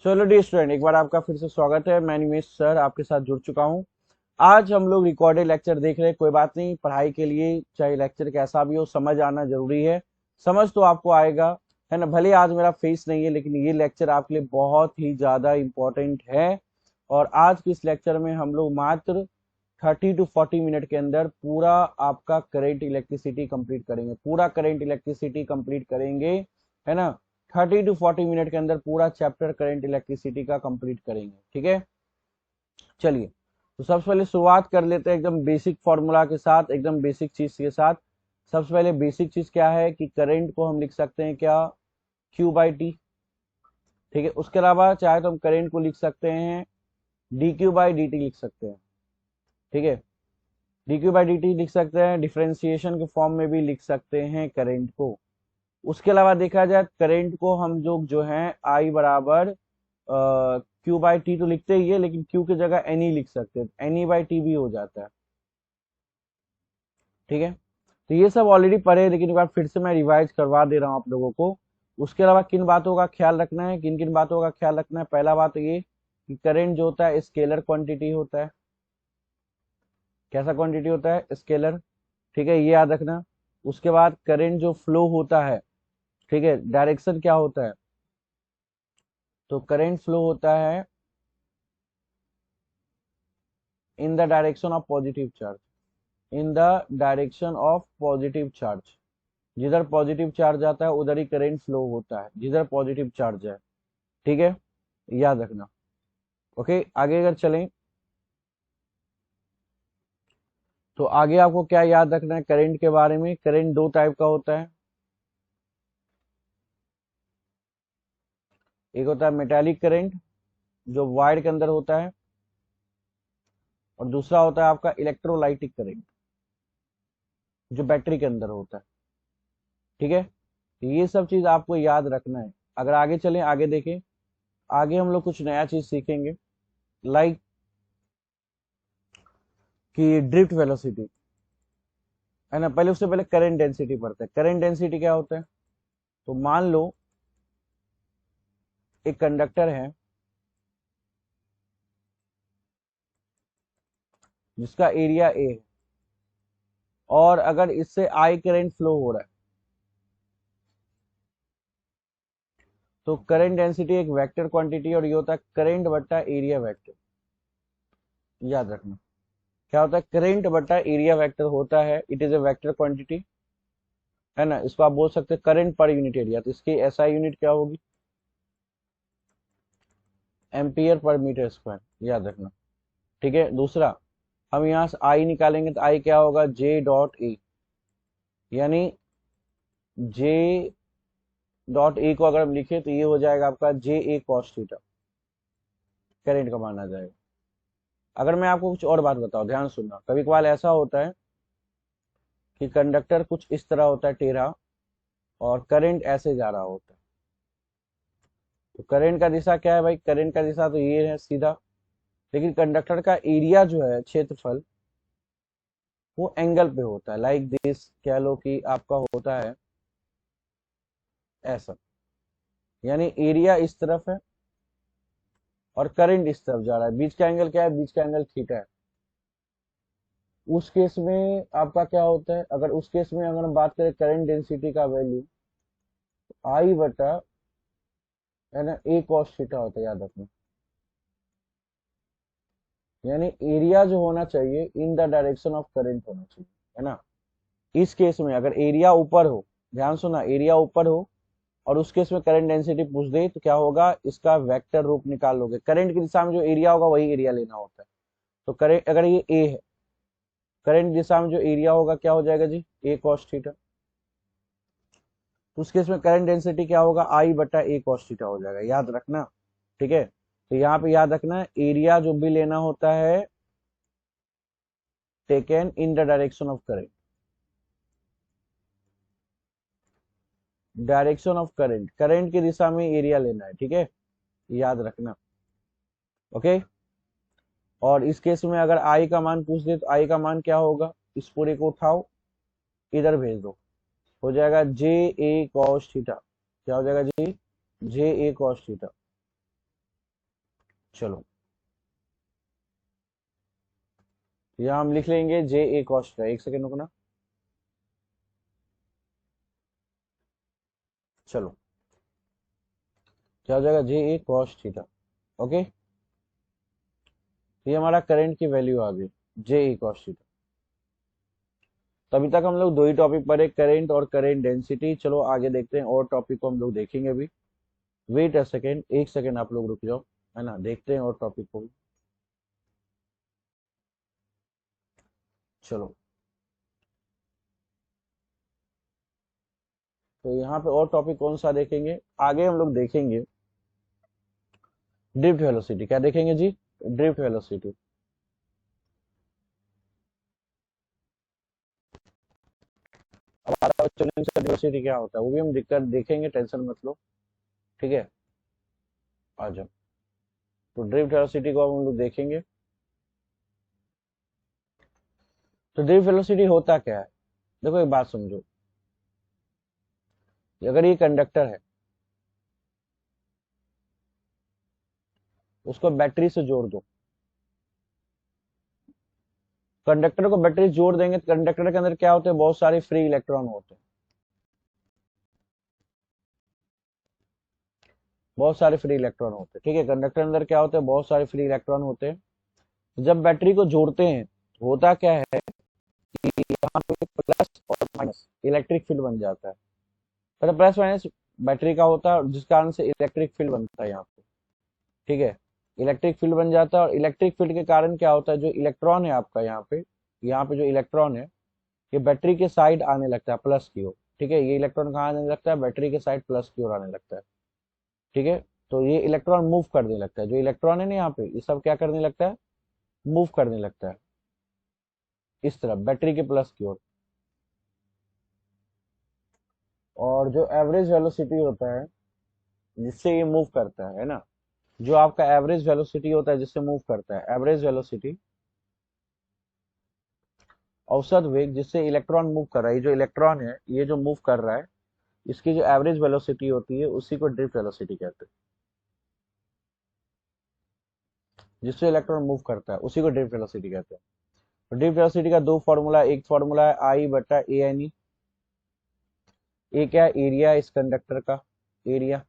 चलो dear student, एक बार आपका फिर से स्वागत है। मैं निमेश सर आपके साथ जुड़ चुका हूं। आज हम लोग रिकॉर्डेड लेक्चर देख रहे हैं। कोई बात नहीं, पढ़ाई के लिए चाहे लेक्चर कैसा भी हो, समझ आना जरूरी है। समझ तो आपको आएगा, है ना। भले आज मेरा फेस नहीं है, लेकिन ये लेक्चर आपके लिए बहुत ही ज्यादा इंपॉर्टेंट है। और आज के इस लेक्चर में हम लोग मात्र 30 to 40 मिनट के अंदर पूरा आपका करेंट इलेक्ट्रिसिटी कंप्लीट करेंगे। पूरा करेंट इलेक्ट्रिसिटी कंप्लीट करेंगे, है ना। 30 to 40 मिनट के अंदर पूरा चैप्टर करंट इलेक्ट्रिसिटी का कंप्लीट करेंगे, ठीक है। चलिए, तो सबसे पहले शुरुआत कर लेते हैं एकदम बेसिक फॉर्मूला के साथ, एकदम बेसिक चीज के साथ। सबसे पहले बेसिक चीज क्या है कि करंट को हम लिख सकते हैं क्या, Q/T। ठीक है, उसके अलावा चाहे तो हम करंट को लिख सकते हैं dQ/dt लिख सकते हैं। ठीक है, dQ/dt लिख सकते हैं, डिफरेंशिएशन के फॉर्म में भी लिख सकते हैं करंट को। उसके अलावा देखा जाए करंट को हम जो है I बराबर Q/T तो लिखते ही है, लेकिन Q की जगह NE लिख सकते हैं, NE/T भी हो जाता है। ठीक है, तो ये सब ऑलरेडी पढ़े हैं, लेकिन एक बार फिर से मैं रिवाइज करवा दे रहा हूँ आप लोगों को। उसके अलावा किन बातों का ख्याल रखना है, किन किन बातों का ख्याल रखना है। पहला बात तो ये कि करंट जो होता है स्केलर क्वांटिटी होता है। कैसा क्वांटिटी होता है, स्केलर। ठीक है, ये याद रखना। उसके बाद करंट जो फ्लो होता है, ठीक है, डायरेक्शन क्या होता है, तो करंट फ्लो होता है in the direction of positive charge. In the direction of positive charge, जिधर पॉजिटिव चार्ज आता है उधर ही करंट फ्लो होता है, जिधर पॉजिटिव चार्ज है। ठीक है, याद रखना। ओके, आगे अगर चलें तो आगे आपको क्या याद रखना है करंट के बारे में। करंट दो टाइप का होता है। एक होता है मेटालिक करंट, जो वायर के अंदर होता है, और दूसरा होता है आपका इलेक्ट्रोलाइटिक करंट, जो बैटरी के अंदर होता है। ठीक है, तो ये सब चीज आपको याद रखना है। अगर आगे चलें, आगे देखें, आगे हम लोग कुछ नया चीज सीखेंगे, लाइक कि ड्रिफ्ट वेलोसिटी, है ना। पहले उससे पहले करंट डेंसिटी पढ़ते हैं। करंट डेंसिटी क्या होता है, तो मान लो एक कंडक्टर है जिसका एरिया ए है, और अगर इससे आई करंट फ्लो हो रहा है, तो करंट डेंसिटी एक वेक्टर क्वांटिटी, और ये होता है करंट बट्टा एरिया वेक्टर। याद रखना, क्या होता है, करंट बट्टा एरिया वेक्टर होता है। It is a vector quantity, है ना। इसको आप बोल सकते हैं करंट पर यूनिट एरिया, तो इसकी एसआई यूनिट क्या होगी, एम्पियर पर मीटर स्क्वायर। याद रखना, ठीक है। दूसरा, हम यहां से आई निकालेंगे तो आई क्या होगा, J.E, यानी J डॉट ए को अगर हम लिखे तो ये हो जाएगा आपका JA cos थीटा, करंट का माना जाएगा। अगर मैं आपको कुछ और बात बताऊं, ध्यान सुनना। कभी कभार ऐसा होता है कि कंडक्टर कुछ इस तरह होता है टेढ़ा, और करंट ऐसे जा रहा होता है। तो करंट का दिशा क्या है भाई, करंट का दिशा तो ये है सीधा, लेकिन कंडक्टर का एरिया जो है, क्षेत्रफल, वो एंगल पे होता है। लाइक दिस कह लो कि आपका होता है ऐसा, यानी एरिया इस तरफ है और करंट इस तरफ जा रहा है। बीच का एंगल क्या है, बीच का एंगल थीटा है। उस केस में आपका क्या होता है, अगर उस केस में अगर हम बात करें करंट डेंसिटी का वैल्यू, आई बटा, है ना, ए कॉस थीटा होता है। याद रखना, यानी एरिया जो होना चाहिए in the direction of current होना चाहिए, है ना। इस केस में अगर एरिया ऊपर हो, ध्यान सुना, एरिया ऊपर हो और उस केस में करंट डेंसिटी पूछ दे, तो क्या होगा, इसका वेक्टर रूप निकाल लोगे। करंट की दिशा में जो एरिया होगा वही एरिया लेना होता है। तो करंट, अगर ये ए है, करंट दिशा में जो एरिया होगा क्या हो जाएगा जी, ए कॉस थीटा। तो उस केस में करंट डेंसिटी क्या होगा, आई बटा ए कॉस थीटा हो जाएगा। याद रखना, ठीक है। तो यहाँ पे याद रखना, एरिया जो भी लेना होता है taken in the direction of current, direction of current, current की दिशा में एरिया लेना है, ठीक है, याद रखना। ओके, और इस केस में अगर आई का मान पूछ दे तो आई का मान क्या होगा, इस पूरे को उठाओ, इधर भेज दो, हो जाएगा जे ए कॉस थीटा। क्या हो जाएगा जी, जे ए कॉस थीटा। चलो यहाँ हम लिख लेंगे जे ए कॉस थीटा। एक सेकेंड रुकना। चलो क्या हो जाएगा, जे ए कॉस थीटा। ओके, ये हमारा करंट की वैल्यू आ गई, जे ए कॉस थीटा। तभी तक हम लोग दो ही टॉपिक पढ़े, करंट और करंट डेंसिटी। चलो आगे देखते हैं, और टॉपिक को हम लोग देखेंगे अभी। वेट अ सेकेंड, एक सेकेंड आप लोग रुक जाओ, है ना, देखते हैं और टॉपिक को भी। चलो तो यहाँ पे और टॉपिक कौन सा देखेंगे, आगे हम लोग देखेंगे ड्रिफ्ट वेलोसिटी। क्या देखेंगे जी, ड्रिफ्ट वेलोसिटी। अब वेलोसिटी क्या होता है वो भी हम दिक्कत देखेंगे, टेंशन मत लो, ठीक है। आ जाओ, तो ड्रिफ्ट वेलोसिटी को अब हम लोग देखेंगे। तो ड्रिफ्ट वेलोसिटी होता क्या है, देखो एक बात समझो, अगर ये कंडक्टर है, उसको बैटरी से जोड़ दो। कंडक्टर को बैटरी जोड़ देंगे तो कंडक्टर के अंदर क्या होते हैं, बहुत सारे फ्री इलेक्ट्रॉन होते हैं, बहुत सारे फ्री इलेक्ट्रॉन होते हैं, ठीक है। कंडक्टर के अंदर क्या होते हैं, बहुत सारे फ्री इलेक्ट्रॉन होते हैं। जब बैटरी को जोड़ते हैं होता क्या है कि यहाँ पे प्लस और माइनस इलेक्ट्रिक फील्ड बन जाता है। मतलब प्लस माइनस बैटरी का होता है, जिस कारण से इलेक्ट्रिक फील्ड बनता है यहाँ पे, ठीक है। इलेक्ट्रिक फील्ड बन जाता है, और इलेक्ट्रिक फील्ड के कारण क्या होता है, जो इलेक्ट्रॉन है आपका यहाँ पे जो इलेक्ट्रॉन है, ये बैटरी के साइड आने लगता है प्लस की ओर, ठीक है। ये इलेक्ट्रॉन कहाँ आने लगता है, बैटरी के साइड प्लस की ओर आने लगता है, ठीक है। तो ये इलेक्ट्रॉन मूव करने लगता है, जो इलेक्ट्रॉन है ना यहाँ पे, ये सब क्या करने लगता है, मूव करने लगता है इस तरफ बैटरी के प्लस की ओर। और जो एवरेज वेलोसिटी होता है जिससे ये मूव करता है ना, जो आपका एवरेज वेलोसिटी होता है जिससे मूव करता है, एवरेज वेलोसिटी, औसत वेग जिससे इलेक्ट्रॉन मूव कर रहा है, ये जो इलेक्ट्रॉन है ये जो मूव कर रहा है, इसकी जो एवरेज वेलोसिटी होती है उसी को ड्रिफ्ट वेलोसिटी कहते हैं। जिससे इलेक्ट्रॉन मूव करता है उसी को ड्रिफ्ट वेलोसिटी कहते हैं। तो ड्रिफ्ट वेलोसिटी का दो फॉर्मूला, एक फॉर्मूला है आई बटा ए एन ई। ए क्या है, एरिया इस कंडक्टर का, एरिया।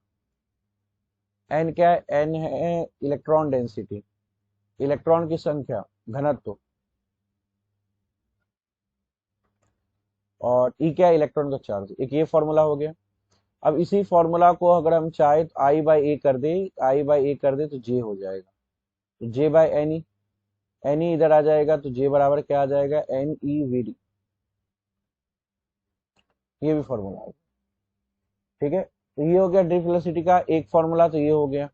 एन क्या है, एन है इलेक्ट्रॉन डेंसिटी, इलेक्ट्रॉन की संख्या, घनत्व। और ई क्या है, इलेक्ट्रॉन का चार्ज। एक ये फॉर्मूला हो गया। अब इसी फॉर्मूला को अगर हम चाहे तो आई बाई ए कर दे, आई बाई ए कर दे तो जे हो जाएगा, तो J by N E, N E इधर आ जाएगा तो जे बराबर क्या आ जाएगा, एन ई वी डी। ये भी फॉर्मूला है, ठीक है। तो ये हो गया ड्रिफ्ट वेलोसिटी का एक फॉर्मूला, तो ये हो गया।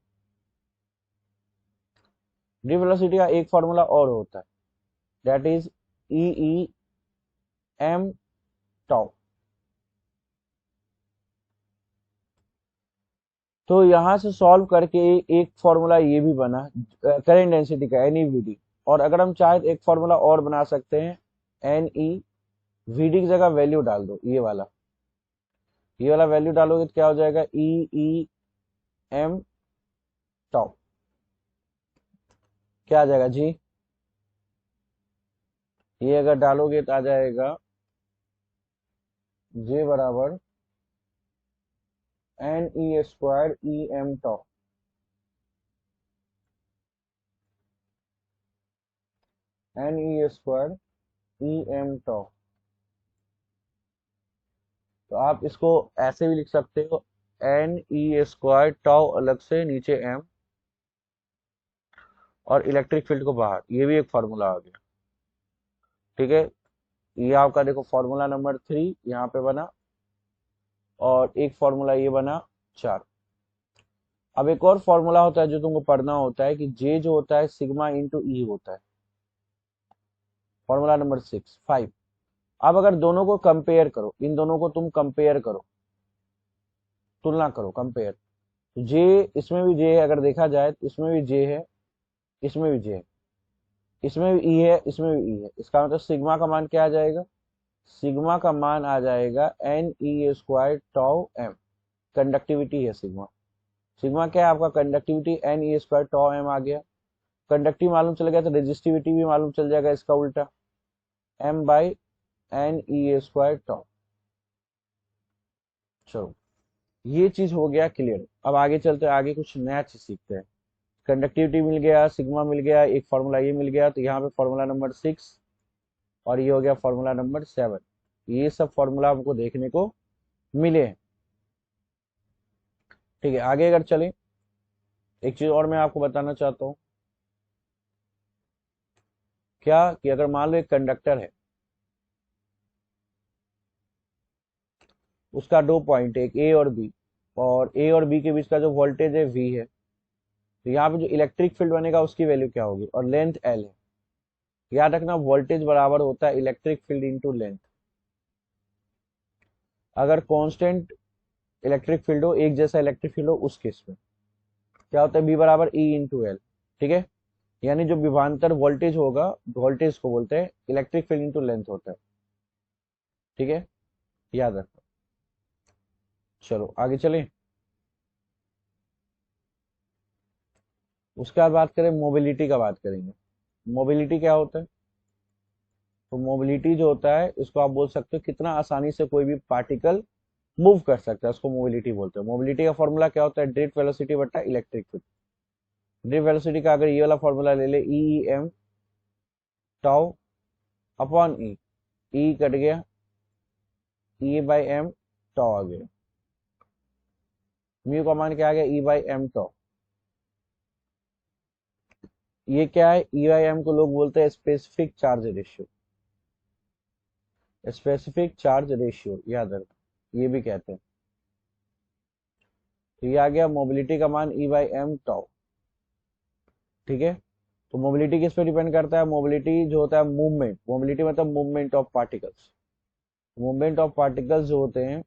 ड्रिफ्ट वेलोसिटी का एक फॉर्मूला और होता है, that is E E M tau. तो यहां से सॉल्व करके एक फॉर्मूला ये भी बना करंट डेंसिटी का, एन ई वी डी। और अगर हम चाहे तो एक फॉर्मूला और बना सकते हैं, एन ई वी डी की जगह वैल्यू डाल दो, ये वाला वैल्यू डालोगे तो क्या हो जाएगा, ई ई एम टाउ। क्या आ जाएगा जी, ये अगर डालोगे तो आ जाएगा जे बराबर N E square E M tau, N E square E M tau. तो आप इसको ऐसे भी लिख सकते हो, एन ई स्क्वायर टाउ अलग से, नीचे एम, और इलेक्ट्रिक फील्ड को बाहर। ये भी एक फॉर्मूला आ गया, ठीक है। ये आपका देखो फॉर्मूला नंबर 3 यहाँ पे बना, और एक फॉर्मूला ये बना 4। अब एक और फॉर्मूला होता है जो तुमको पढ़ना होता है, कि जे जो होता है सिग्मा इंटू ई होता है, फॉर्मूला नंबर 5। अब अगर दोनों को कंपेयर करो, इन दोनों को तुम कंपेयर करो, तुलना करो, कंपेयर। जे, इसमें भी जे है, अगर देखा जाए तो इसमें भी जे है, इसमें भी जे है, इसमें भी ई है, इसमें भी ई है। इसका मतलब सिग्मा का मान क्या आ जाएगा, सिग्मा का मान आ जाएगा N E square tau M. Conductivity है सिग्मा, सिग्मा क्या है आपका, conductivity N E square tau M आ गया। कंडक्टिव मालूम चल गया तो रेजिस्टिविटी भी मालूम चल जाएगा इसका उल्टा, M by N E square tau. चलो ये चीज हो गया क्लियर। अब आगे चलते हैं, आगे कुछ नया चीज सीखते हैं। कंडक्टिविटी मिल गया, सिग्मा मिल गया, एक फॉर्मूला ये मिल गया, तो यहाँ पे फॉर्मूला नंबर 6 और ये हो गया फॉर्मूला नंबर 7। ये सब फॉर्मूला हमको देखने को मिले हैं। ठीक है, आगे अगर चलें, एक चीज और मैं आपको बताना चाहता हूँ, क्या कि अगर मान लो एक कंडक्टर है, उसका दो पॉइंट है, एक ए और बी, और ए और बी के बीच का जो वोल्टेज है वी है, तो यहाँ पे जो इलेक्ट्रिक फील्ड बनेगा उसकी वैल्यू क्या होगी, और लेंथ एल है। याद रखना वोल्टेज बराबर होता है इलेक्ट्रिक फील्ड इंटू लेंथ। अगर कांस्टेंट इलेक्ट्रिक फील्ड हो, एक जैसा इलेक्ट्रिक फील्ड हो, उस केस में क्या होता है, बी बराबर ई इंटू एल। ठीक है, यानी जो विभवांतर वोल्टेज होगा, वोल्टेज को बोलते हैं इलेक्ट्रिक फील्ड इंटू लेंथ होता है। ठीक है, याद रखो। चलो आगे चलें। उसके बाद बात करें मोबिलिटी का, बात करेंगे मोबिलिटी क्या होता है। तो मोबिलिटी जो होता है, इसको आप बोल सकते हो कितना आसानी से कोई भी पार्टिकल मूव कर सकता है, उसको मोबिलिटी बोलते हैं। मोबिलिटी का फॉर्मूला क्या होता है, ड्रिफ्ट वेलोसिटी बटा इलेक्ट्रिक फील्ड। ड्रिफ्ट वेलोसिटी का अगर ये वाला फॉर्मूला ले ले, ई एम टाउ अपॉन ई, ई कट गया, ई बाई एम टाउ आ गया। म्यू का मान क्या आ गया, ई बाई एम टाउ। ये क्या है, ई बाई एम को लोग बोलते हैं specific charge ratio. Specific charge ratio याद रखो, ये भी कहते हैं। तो ये आ गया मोबिलिटी का मान ई बाई एम टाउ। ठीक है, तो मोबिलिटी किस पे डिपेंड करता है, मोबिलिटी जो होता है मूवमेंट, मोबिलिटी मतलब movement of particles. Movement of particles जो होते हैं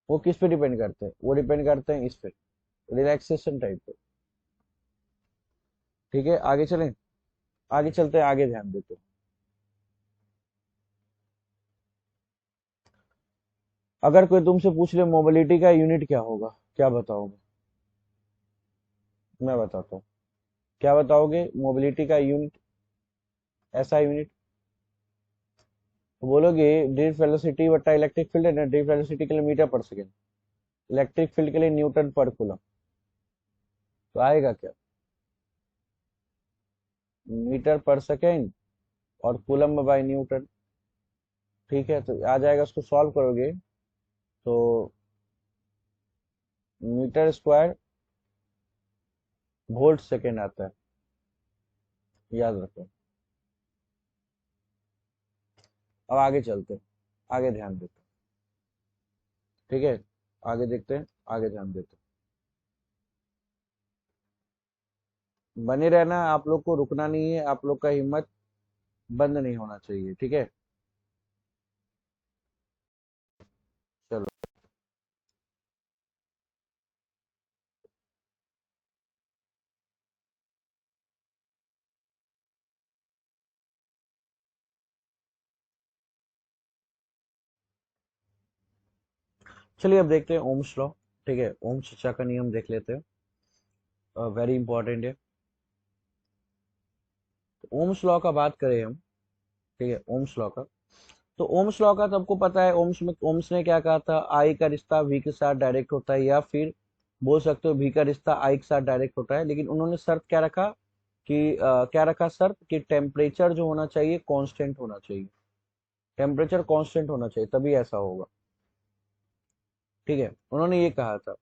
वो किस पे डिपेंड करते हैं, वो डिपेंड करते हैं इस पे, रिलैक्सेशन टाइप पे। ठीक है, आगे चलें, आगे चलते हैं, आगे ध्यान देते हैं। अगर कोई तुमसे पूछ ले मोबिलिटी का यूनिट क्या होगा, क्या बताओगे, मैं बताता हूँ। क्या बताओगे मोबिलिटी का यूनिट, ऐसा यूनिट तो बोलोगे ड्रिफ्ट वेलोसिटी बटा इलेक्ट्रिक फील्ड है ना, ड्रिफ्ट वेलोसिटी के लिए मीटर पर सेकेंड, इलेक्ट्रिक फील्ड के लिए न्यूटन पर कूलम। तो आएगा क्या, मीटर पर सेकेंड और कूलम बाय न्यूटन। ठीक है, तो आ जाएगा, उसको सॉल्व करोगे तो मीटर स्क्वायर वोल्ट सेकेंड आता है, याद रखो। अब आगे चलते हैं, आगे ध्यान देते हैं। ठीक है, आगे देखते हैं, आगे ध्यान देते हैं। बने रहना, आप लोग को रुकना नहीं है, आप लोग का हिम्मत बंद नहीं होना चाहिए। ठीक है, चलो चलिए अब देखते हैं ओम्स लॉ। ठीक है, ओम्स चर्चा का नियम देख लेते हैं, वेरी इंपॉर्टेंट है। तो ओम्स लॉ का बात करें हम, ठीक है, ओम्स लॉ का, तो ओम्स लॉ का तो आपको पता है, ओम्स में ओम्स ने क्या कहा था, आई का रिश्ता वी के साथ डायरेक्ट होता है, या फिर बोल सकते हो वी का रिश्ता आई के साथ डायरेक्ट होता है। लेकिन उन्होंने शर्त क्या रखा कि क्या रखा शर्त, कि टेम्परेचर जो होना चाहिए कांस्टेंट होना चाहिए, टेम्परेचर कांस्टेंट होना चाहिए, तभी ऐसा होगा। ठीक है, उन्होंने ये कहा था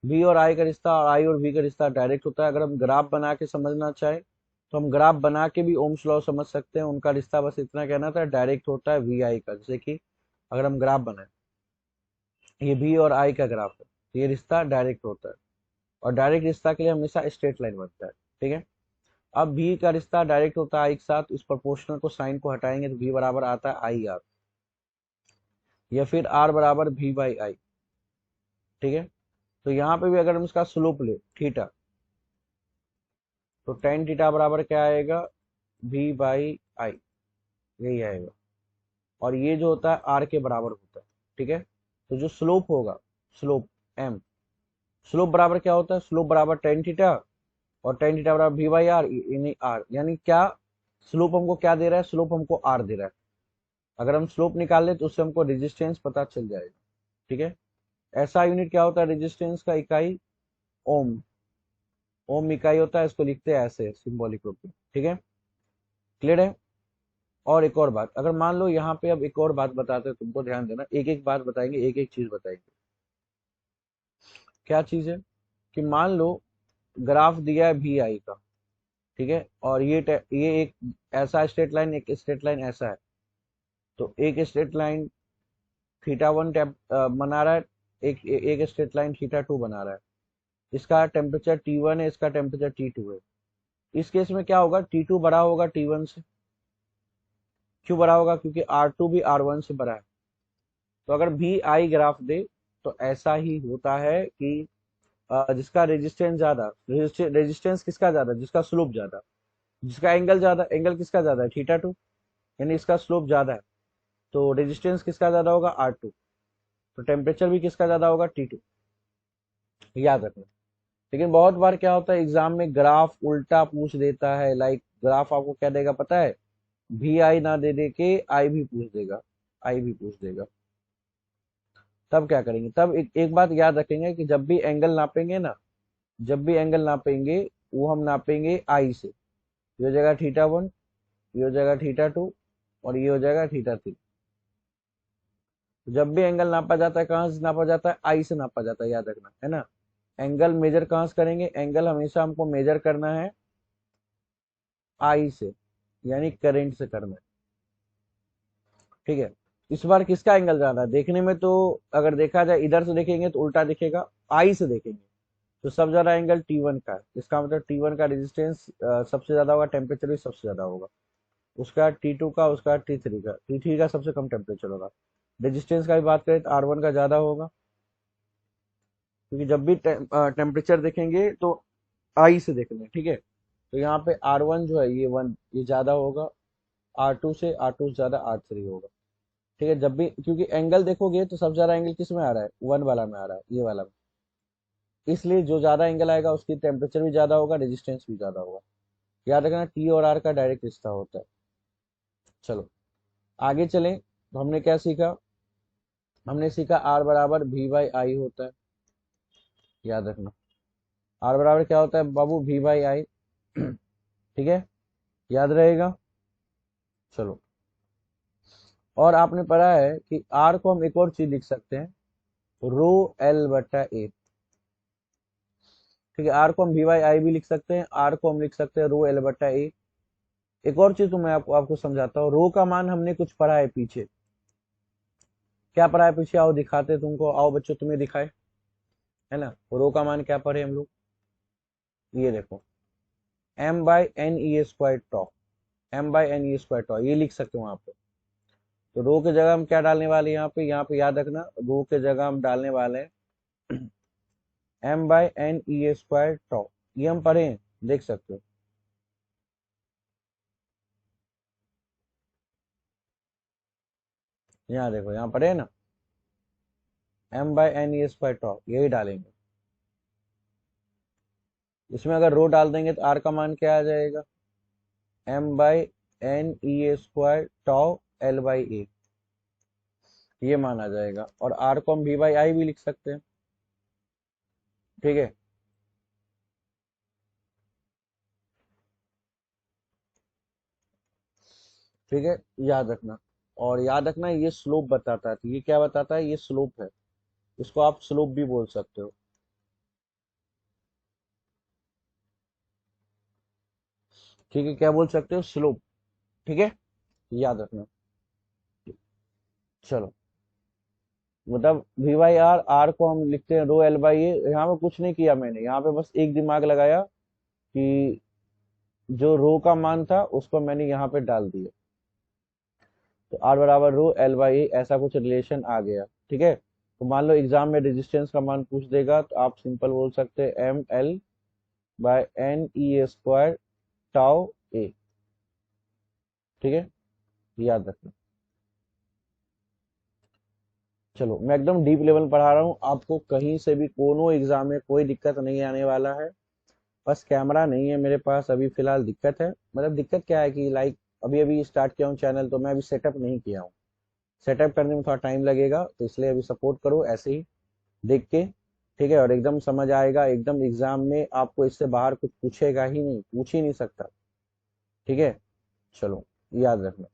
वी और आई का रिश्ता, और आई और वी का रिश्ता डायरेक्ट होता है। अगर हम ग्राफ बना के समझना चाहे तो हम ग्राफ बना के भी ओम्स लॉ समझ सकते हैं। उनका रिश्ता बस इतना कहना था, डायरेक्ट होता है वी आई का। जैसे कि अगर हम ग्राफ बनाए, ये वी और आई का ग्राफ है, तो ये रिश्ता डायरेक्ट होता है, और डायरेक्ट रिश्ता के लिए हमेशा स्ट्रेट लाइन बनता है। ठीक है, अब वी का रिश्ता डायरेक्ट होता है आई के साथ, इस प्रोपोर्शनल को साइन को हटाएंगे तो वी बराबर आता है आई आर, या फिर आर बराबर वी बाई आई। ठीक है, तो यहाँ पे भी अगर हम इसका स्लोप ले थीटा, तो टेन थीटा बराबर क्या आएगा, वी बाई आई, यही आएगा। और ये जो होता है आर के बराबर होता है। ठीक है, तो जो स्लोप होगा, स्लोप एम, स्लोप बराबर क्या होता है, स्लोप बराबर टेन थीटा, और टेन थीटा बराबर भी बाई आर, यानी आर, यानी क्या, स्लोप हमको क्या दे रहा है, स्लोप हमको आर दे रहा है। अगर हम स्लोप निकाल ले तो उससे हमको रेजिस्टेंस पता चल जाएगा। ठीक है, ऐसा यूनिट क्या होता है रेजिस्टेंस का, इकाई ओम। ओम इकाई होता है, इसको लिखते हैं ऐसे सिंबॉलिक रूप में। ठीक है, क्लियर है। और एक और बात, अगर मान लो यहाँ पे अब एक और बात बताते हैं तुमको, ध्यान देना, एक एक बात बताएंगे, एक एक चीज बताएंगे। क्या चीज है कि मान लो ग्राफ दिया है भी आई का, ठीक है, और ये एक ऐसा स्ट्रेट लाइन, एक स्ट्रेट लाइन ऐसा है, तो एक स्ट्रेट लाइन थीटा वन बना रहा है, एक स्ट्रेट लाइन थीटा टू बना रहा है। इसका टेम्परेचर T1 है, इसका टेम्परेचर T2 है। इस केस में क्या होगा, T2 बड़ा होगा T1 से। क्यों बड़ा होगा, क्योंकि R2 भी R1 से बड़ा है। तो अगर भी आई ग्राफ दे तो ऐसा ही होता है कि जिसका रेजिस्टेंस ज्यादा, रेजिस्टेंस किसका ज्यादा, जिसका स्लोप ज्यादा, जिसका एंगल ज्यादा, एंगल किसका ज्यादा है, थीटा टू, यानी इसका स्लोप ज्यादा है, तो रेजिस्टेंस किसका ज्यादा होगा, R2, तो टेम्परेचर भी किसका ज्यादा होगा, T2। याद रखना। लेकिन बहुत बार क्या होता है एग्जाम में ग्राफ उल्टा पूछ देता है, लाइक ग्राफ आपको क्या देगा पता है, भी आई ना दे दे के आई भी पूछ देगा, आई भी पूछ देगा। तब क्या करेंगे, तब एक बात याद रखेंगे कि जब भी एंगल नापेंगे ना, जब भी एंगल नापेंगे, वो हम नापेंगे आई से। ये हो जाएगा थीटा वन, ये हो जाएगा थीटा टू, और ये हो जाएगा थीटा थ्री। जब भी एंगल नापा जाता है कहाँ से नापा जाता है, आई से नापा जाता है, याद रखना है ना। एंगल मेजर कहाँ से करेंगे, एंगल हमेशा हमको मेजर करना है आई से, यानी करंट से करना है। ठीक है, इस बार किसका एंगल ज्यादा है देखने में, तो अगर देखा जाए इधर से देखेंगे तो उल्टा दिखेगा, आई से देखेंगे तो सब ज्यादा एंगल T1 का है। इसका मतलब T1 का रेजिस्टेंस सबसे ज्यादा होगा, टेम्परेचर भी सबसे ज्यादा होगा। उसका T2 का, उसका T3 का, T3 का सबसे कम टेम्परेचर होगा। रेजिस्टेंस का भी बात करें तो R1 का ज्यादा होगा, क्योंकि जब भी टेम्परेचर देखेंगे तो आई से देखना है। ठीक है, तो यहाँ पे R1 जो है ये वन, ये ज्यादा होगा R2 से, R2 से ज्यादा R3 होगा। ठीक है, जब भी, क्योंकि एंगल देखोगे तो सबसे ज्यादा एंगल किस में आ रहा है, वन वाला में आ रहा है, ये वाला में। इसलिए जो ज्यादा एंगल आएगा उसकी टेम्परेचर भी ज्यादा होगा, रेजिस्टेंस भी ज्यादा होगा। याद रखना टी और आर का डायरेक्ट रिश्ता होता है। चलो आगे चलें, तो हमने क्या सीखा, हमने सीखा आर बराबर भी बाई आई होता है। याद रखना, आर बराबर क्या होता है बाबू, भी बाई आई। ठीक है, याद रहेगा। चलो, और आपने पढ़ा है कि आर को हम एक और चीज लिख सकते हैं, रो एल बटा ए। ठीक है, आर को हम वी बाई आई भी लिख सकते हैं, आर को हम लिख सकते हैं रो एल बटा ए। एक और चीज तो मैं आपको समझाता हूँ, रो का मान हमने कुछ पढ़ा है पीछे। क्या पढ़ा है पीछे, आओ दिखाते तुमको, आओ बच्चों तुम्हें दिखाए, है ना। रो का मान क्या पढ़े हम लोग, ये देखो, M by N E square tau, M by N E square tau, ये लिख सकते हो वहां पे। तो रो के जगह हम क्या डालने वाले हैं यहाँ पे याद रखना, रो के जगह हम डालने वाले हैं M by N E square tau. ये हम पढ़े हैं, देख सकते हो। यहाँ देखो, यहाँ पढ़े हैं ना, M by N E square tau, यही डालेंगे। इसमें अगर रो डाल देंगे तो आर का मान क्या आ जाएगा, M by N E square tau L by A, ये मान आ जाएगा। और आर को हम भी बाई आई भी लिख सकते हैं। ठीक है, ठीक है, याद रखना। और याद रखना ये स्लोप बताता है, तो ये क्या बताता है, ये स्लोप है, इसको आप स्लोप भी बोल सकते हो। ठीक है, क्या बोल सकते हो, स्लोप। ठीक है, याद रखना। चलो, मतलब वी बाई आर, आर को हम लिखते हैं रो एल बाई ए। यहाँ पे कुछ नहीं किया मैंने, यहाँ पे बस एक दिमाग लगाया कि जो रो का मान था उसको मैंने यहाँ पे डाल दिया, तो आर बराबर रो एल बाई ए, ऐसा कुछ रिलेशन आ गया। ठीक है, तो मान लो एग्जाम में रेजिस्टेंस का मान पूछ देगा तो आप सिंपल बोल सकते हैं M L by N E square tau A. ठीक है, याद रखना। चलो मैं एकदम डीप लेवल पढ़ा रहा हूँ आपको, कहीं से भी कोनो एग्जाम में कोई दिक्कत नहीं आने वाला है। बस कैमरा नहीं है मेरे पास अभी फिलहाल, दिक्कत है। मतलब दिक्कत क्या है कि लाइक अभी अभी स्टार्ट किया हूँ चैनल, तो मैं अभी सेटअप नहीं किया हूँ। सेटअप करने में थोड़ा टाइम लगेगा, तो इसलिए अभी सपोर्ट करो ऐसे ही देख के, ठीक है। और एकदम समझ आएगा, एकदम एग्जाम में आपको इससे बाहर कुछ पूछेगा ही नहीं, पूछ ही नहीं सकता, ठीक है। चलो याद रखना।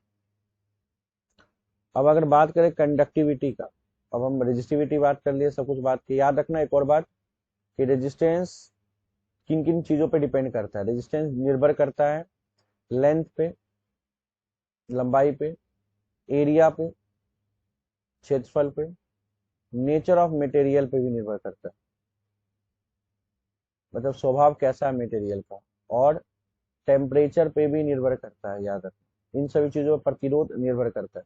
अब अगर बात करें कंडक्टिविटी का, अब हम रेजिस्टिविटी बात कर लिए, सब कुछ बात की। याद रखना एक और बात कि रेजिस्टेंस किन किन चीजों पे डिपेंड करता है। रेजिस्टेंस निर्भर करता है लेंथ पे, लंबाई पे, एरिया पे, क्षेत्रफल पे, नेचर ऑफ मटेरियल पे भी निर्भर करता है, मतलब स्वभाव कैसा है मटेरियल का, और टेम्परेचर पे भी निर्भर करता है। याद रखना इन सभी चीजों पर प्रतिरोध निर्भर करता है।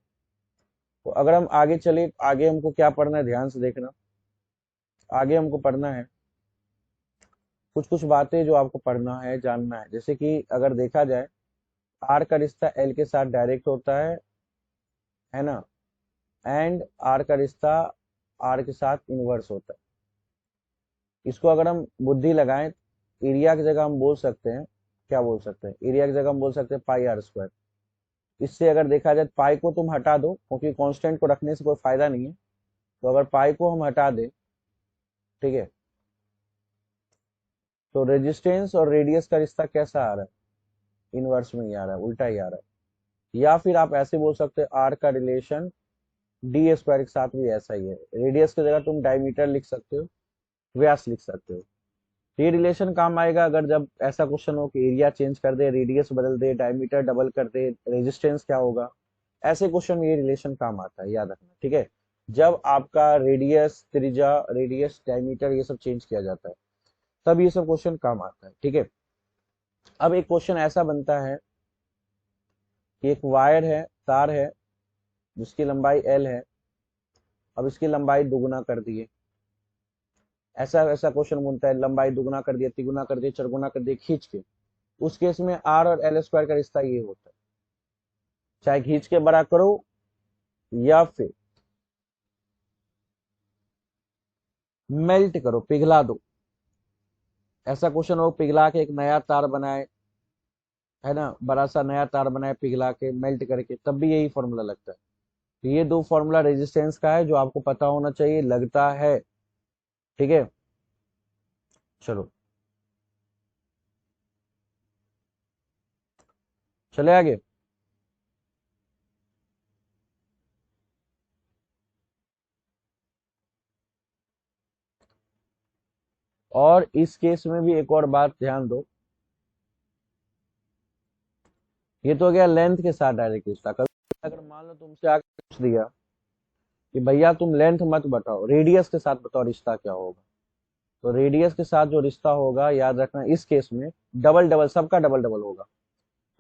तो अगर हम आगे चले, आगे हमको क्या पढ़ना है, ध्यान से देखना। आगे हमको पढ़ना है कुछ कुछ बातें जो आपको पढ़ना है, जानना है। जैसे कि अगर देखा जाए, आर का रिश्ता एल के साथ डायरेक्ट होता है ना, एंड आर का रिश्ता आर के साथ इनवर्स होता है। इसको अगर हम बुद्धि लगाएं, एरिया की जगह हम बोल सकते हैं, क्या बोल सकते हैं, एरिया की जगह हम बोल सकते हैं पाई आर स्क्वायर। इससे अगर देखा जाए, पाई को तुम हटा दो, क्योंकि कांस्टेंट को रखने से कोई फायदा नहीं है। तो अगर पाई को हम हटा दें, ठीक है, तो रेजिस्टेंस और रेडियस का रिश्ता कैसा आ रहा है, इनवर्स में ही आ रहा है, उल्टा ही आ रहा है। या फिर आप ऐसे बोल सकते हैं, आर का रिलेशन डी स्क्वायर के साथ भी ऐसा ही है। रेडियस की जगह तुम डायमीटर लिख सकते हो, व्यास लिख सकते हो। ये रिलेशन काम आएगा अगर जब ऐसा क्वेश्चन हो कि एरिया चेंज कर दे, रेडियस बदल दे, डायमीटर डबल कर दे, रेजिस्टेंस क्या होगा। ऐसे क्वेश्चन में ये रिलेशन काम आता है, याद रखना, ठीक है। जब आपका रेडियस, त्रिज्या, रेडियस, डायमीटर ये सब चेंज किया जाता है, तब ये सब क्वेश्चन काम आता है, ठीक है। अब एक क्वेश्चन ऐसा बनता है कि एक वायर है, तार है, जिसकी लंबाई एल है। अब इसकी लंबाई दुगुना कर दिए, ऐसा ऐसा क्वेश्चन बनता है, लंबाई दुगुना कर दिया, तिगुना कर दिया, चरगुना कर दिया खींच के। उस केस में आर और एल स्क्वायर का रिश्ता ये होता है, चाहे खींच के बड़ा करो या फिर मेल्ट करो, पिघला दो। ऐसा क्वेश्चन हो, पिघला के एक नया तार बनाए, है ना, बड़ा सा नया तार बनाए पिघला के, मेल्ट करके, तब भी यही फॉर्मूला लगता है। तो ये दो फॉर्मूला रेजिस्टेंस का है जो आपको पता होना चाहिए, लगता है, ठीक है। चलो चले आगे। और इस केस में भी एक और बात ध्यान दो, ये तो हो गया लेंथ के साथ डायरेक्ट रिश्ता। कभी अगर मान लो तुमसे आके पूछ दिया कि भैया तुम लेंथ मत बताओ, रेडियस के साथ बताओ रिश्ता क्या होगा, तो रेडियस के साथ जो रिश्ता होगा, याद रखना इस केस में डबल डबल, सबका डबल डबल होगा।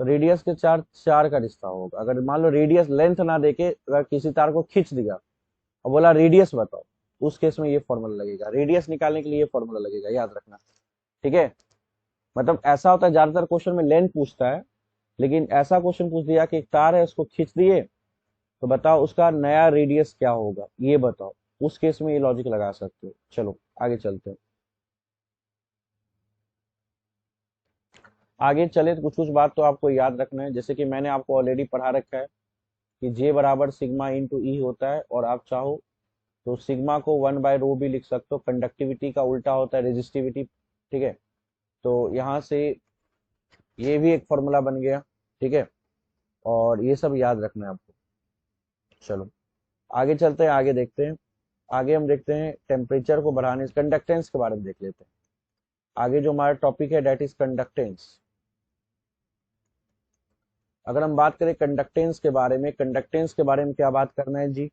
तो रेडियस के चार चार का रिश्ता होगा। अगर मान लो रेडियस लेंथ ना देके अगर किसी तार को खींच दिया और बोला रेडियस बताओ, उस केस में ये फॉर्मूला लगेगा, रेडियस निकालने के लिए ये फॉर्मूला लगेगा, याद रखना, ठीक है। मतलब ऐसा होता है ज्यादातर क्वेश्चन में लेंथ पूछता है, लेकिन ऐसा क्वेश्चन पूछ दिया कि एक तार है, उसको खींच दिए, तो बताओ उसका नया रेडियस क्या होगा, ये बताओ। उस केस में ये लॉजिक लगा सकते हो। चलो आगे चलते हैं। आगे चले तो कुछ कुछ बात तो आपको याद रखना है, जैसे कि मैंने आपको ऑलरेडी पढ़ा रखा है कि जे बराबर सिग्मा इंटू ई होता है, और आप चाहो तो सिग्मा को 1/रो भी लिख सकते हो। कंडक्टिविटी का उल्टा होता है रेजिस्टिविटी, ठीक है। तो यहाँ से ये भी एक फॉर्मूला बन गया, ठीक है। और ये सब याद रखना है आपको। चलो आगे चलते हैं, आगे देखते हैं। आगे हम देखते हैं टेम्परेचर को बढ़ाने से कंडक्टेंस के बारे में देख लेते हैं। आगे जो हमारा टॉपिक है डेट इज कंडक्टेंस। अगर हम बात करें कंडक्टेंस के बारे में, कंडक्टेंस के बारे में क्या बात करना है जी,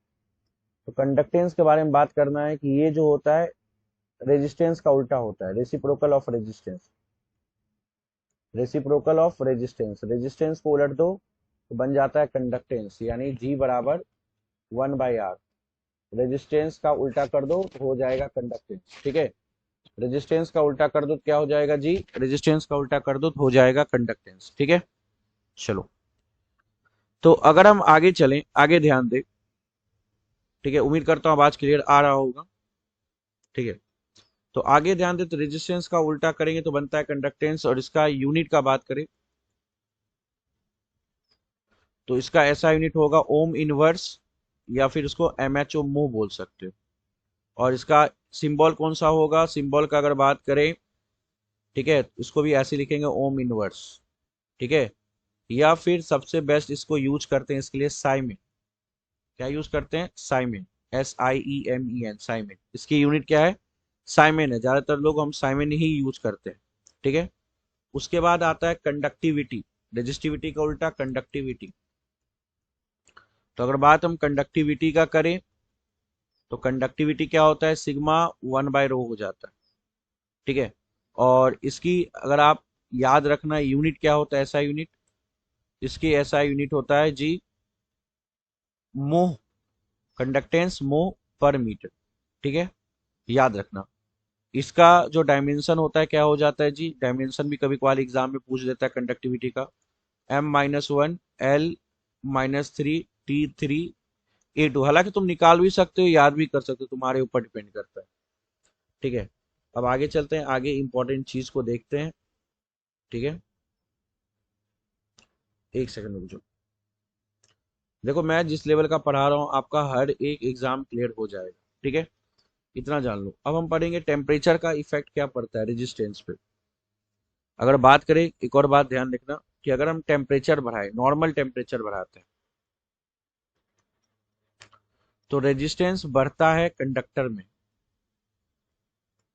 तो कंडक्टेंस के बारे में बात करना है कि ये जो होता है रेजिस्टेंस का उल्टा होता है, reciprocal of resistance. Reciprocal of resistance, resistance को उलट दो तो बन जाता है कंडक्टेंस, यानी जी बराबर 1/r। रेजिस्टेंस का उल्टा कर दो तो हो जाएगा कंडक्टेंस, ठीक है। रेजिस्टेंस का उल्टा कर दो तो क्या हो जाएगा जी, रेजिस्टेंस का उल्टा कर दो तो हो जाएगा कंडक्टेंस, ठीक है। चलो तो अगर हम आगे चलें, आगे ध्यान दें, ठीक है, उम्मीद करता हूँ आवाज क्लियर आ रहा होगा। ठीक है, तो आगे ध्यान दे, तो रेजिस्टेंस का उल्टा करेंगे तो बनता है कंडक्टेंस, और इसका यूनिट का बात करें तो इसका ऐसा यूनिट होगा ओम इनवर्स, या फिर इसको एमएचओ मो बोल सकते हो। और इसका सिंबल कौन सा होगा, सिंबल का अगर बात करें, ठीक है, इसको भी ऐसे लिखेंगे ओम इनवर्स। ठीक है, या फिर सबसे बेस्ट इसको यूज करते हैं इसके लिए साइमिन। क्या यूज करते हैं, साइमिन, SIEMEN, साइमिन। इसकी यूनिट क्या है, साइमिन है, ज्यादातर लोग हम साइमिन ही यूज करते हैं। ठीक है, उसके बाद आता है कंडक्टिविटी। रेजिस्टिविटी का उल्टा कंडक्टिविटी। तो अगर बात हम कंडक्टिविटी का करें तो कंडक्टिविटी क्या होता है, सिग्मा 1/ρ हो जाता है। ठीक है, और इसकी अगर आप याद रखना यूनिट क्या होता है, ऐसा यूनिट, इसकी ऐसा यूनिट होता है जी, मोह, कंडक्टेंस मोह पर मीटर। ठीक है, याद रखना। इसका जो डायमेंशन होता है क्या हो जाता है जी, डायमेंशन भी कभी कभार एग्जाम में पूछ देता है कंडक्टिविटी का, M-1 L-3 T3 A2। हालांकि तुम निकाल भी सकते हो, याद भी कर सकते हो, तुम्हारे ऊपर डिपेंड करता है। ठीक है, अब आगे चलते हैं, आगे इंपॉर्टेंट चीज को देखते हैं। ठीक है, एक सेकंड रुक जाओ। देखो मैं जिस लेवल का पढ़ा रहा हूँ आपका हर एक एग्जाम क्लियर हो जाएगा। ठीक है, इतना जान लो। अब हम पढ़ेंगे टेम्परेचर का इफेक्ट क्या पड़ता है रेजिस्टेंस पे। अगर बात करें, एक और बात ध्यान रखना कि अगर हम टेम्परेचर बढ़ाए, नॉर्मल टेम्परेचर बढ़ाते हैं, तो रेजिस्टेंस बढ़ता है कंडक्टर में।